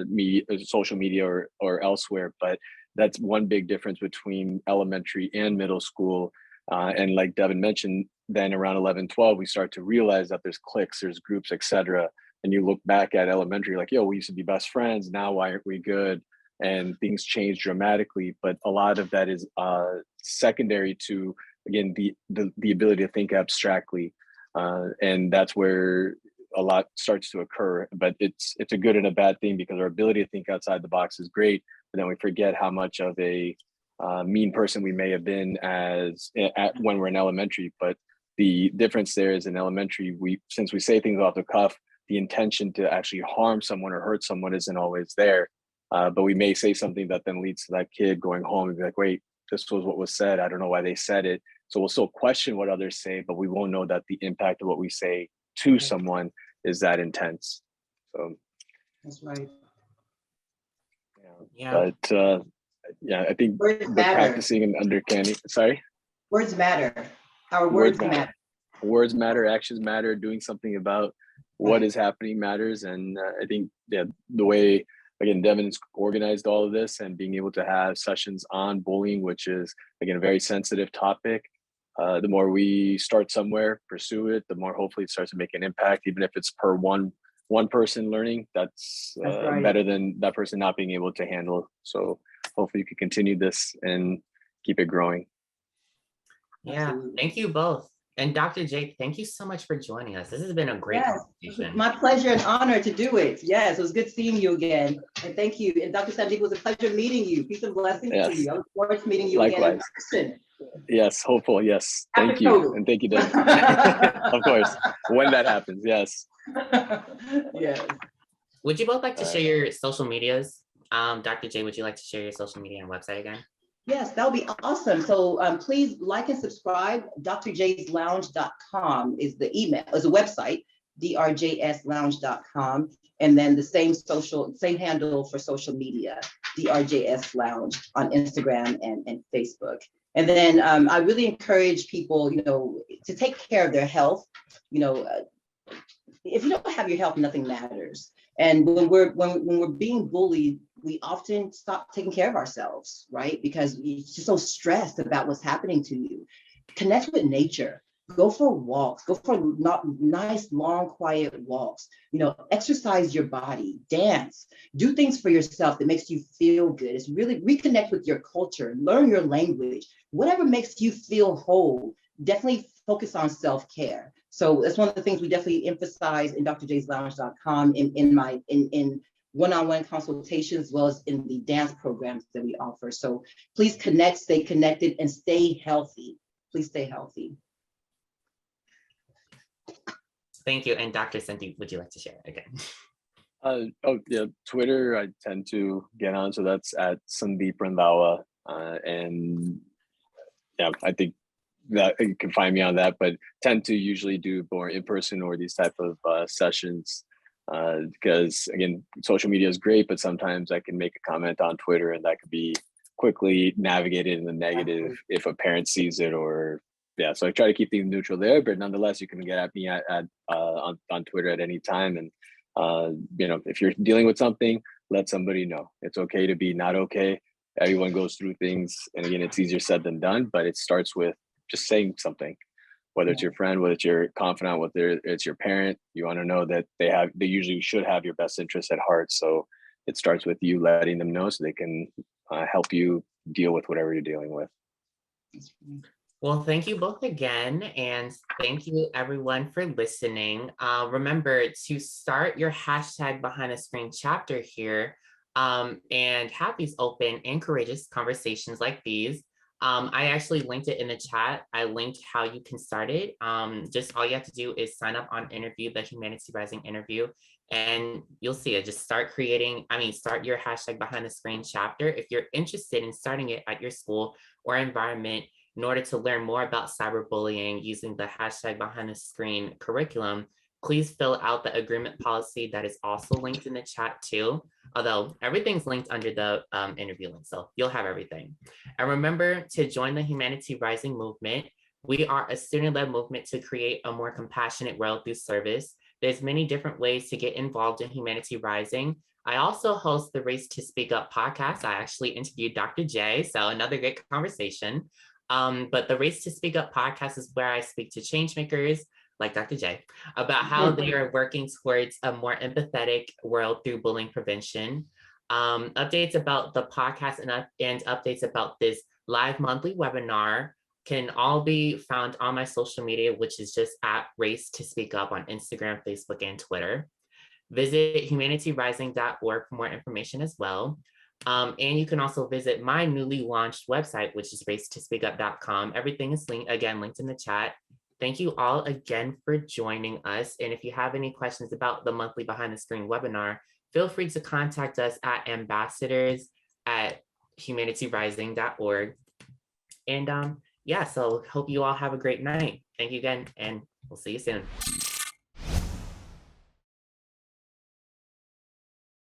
media, social media, or elsewhere. But that's one big difference between elementary and middle school. And like Devin mentioned, then around 11, 12, we start to realize that there's cliques, there's groups, etc. And you look back at elementary, like, yo, we used to be best friends. Now why aren't we good? And things change dramatically. But a lot of that is secondary to, again, the ability to think abstractly. And that's where a lot starts to occur. But it's a good and a bad thing, because our ability to think outside the box is great, but then we forget how much of a mean person we may have been when we're in elementary. But the difference there is, in elementary, since we say things off the cuff, the intention to actually harm someone or hurt someone isn't always there. But we may say something that then leads to that kid going home and be like, wait, this was what was said. I don't know why they said it. So we'll still question what others say, but we won't know that the impact of what we say to someone is that intense. So that's right. Yeah. But I think the practicing and understanding. Sorry. Words matter. Our words matter. Words matter. Actions matter. Doing something about what is happening matters. And I think the way, again, Devin's organized all of this, and being able to have sessions on bullying, which is, again, a very sensitive topic. The more we start somewhere, pursue it, the more hopefully it starts to make an impact, even if it's per one person learning. That's right. Better than that person not being able to handle. So hopefully you can continue this and keep it growing. Yeah, thank you both. And Dr. J, thank you so much for joining us. This has been a great conversation. My pleasure and honor to do it. Yes, it was good seeing you again. And thank you. And Dr. Sandeep, it was a pleasure meeting you. Peace and blessings to you. I look forward to meeting you again in person. Yes, hopeful. Yes. Thank you. And thank you, Devin. Of course. When that happens, yes. Yes. Would you both like to share your social medias? Dr. J, would you like to share your social media and website again? Yes, that would be awesome. So please like and subscribe. drjslounge.com is the email, is a website, drjslounge.com. And then the same handle for social media, drjs lounge on Instagram and Facebook. And then I really encourage people, to take care of their health. if you don't have your health, nothing matters. And when we're being bullied, we often stop taking care of ourselves, right? Because you're just so stressed about what's happening to you. Connect with nature. Go for walks. Go for nice, long, quiet walks. You know, exercise your body, dance, do things for yourself that makes you feel good. It's really reconnect with your culture, learn your language, whatever makes you feel whole. Definitely focus on self-care. So that's one of the things we definitely emphasize in drjayslounge.com in one-on-one consultations, as well as in the dance programs that we offer. So please connect, stay connected, and stay healthy. Please stay healthy. Thank you. And Dr. Sandeep, would you like to share again? Oh yeah, Twitter I tend to get on, so that's at Sandeep Randhawa, and yeah, I think that you can find me on that, but tend to usually do more in person or these type of sessions, because again, social media is great, but sometimes I can make a comment on Twitter and that could be quickly navigated in the negative if a parent sees it, or yeah. So I try to keep things neutral there, but nonetheless, you can get at me on Twitter at any time. And you know, if you're dealing with something, let somebody know. It's okay to be not okay. Everyone goes through things, and again, it's easier said than done, but it starts with just saying something, whether it's your friend, whether it's your confidant, whether it's your parent. You want to know that they usually should have your best interest at heart. So it starts with you letting them know so they can help you deal with whatever you're dealing with. Well, thank you both again, and thank you everyone for listening. Remember to start your hashtag behind the screen chapter here, and have these open and courageous conversations like these. I actually linked it in the chat. I linked how you can start it. Just all you have to do is sign up on Interview, the Humanity Rising interview, and you'll see it. Just start start your hashtag behind the screen chapter if you're interested in starting it at your school or environment. In order to learn more about cyberbullying using the hashtag behind the screen curriculum, please fill out the agreement policy that is also linked in the chat too. Although everything's linked under the interview link, so you'll have everything. And remember to join the Humanity Rising movement. We are a student-led movement to create a more compassionate world through service. There's many different ways to get involved in Humanity Rising. I also host the Race to Speak Up podcast. I actually interviewed Dr. J, so another great conversation. But the Race to Speak Up podcast is where I speak to change makers like Dr. J about how they are working towards a more empathetic world through bullying prevention. Updates about the podcast and updates about this live monthly webinar can all be found on my social media, which is just at Race to Speak Up on Instagram, Facebook, and Twitter. Visit humanityrising.org for more information as well. And you can also visit my newly launched website, which is racetospeakup.com. Everything is linked in the chat. Thank you all again for joining us. And if you have any questions about the monthly Behind the Screen webinar, feel free to contact us at ambassadors@humanityrising.org. And yeah, so hope you all have a great night. Thank you again, and we'll see you soon.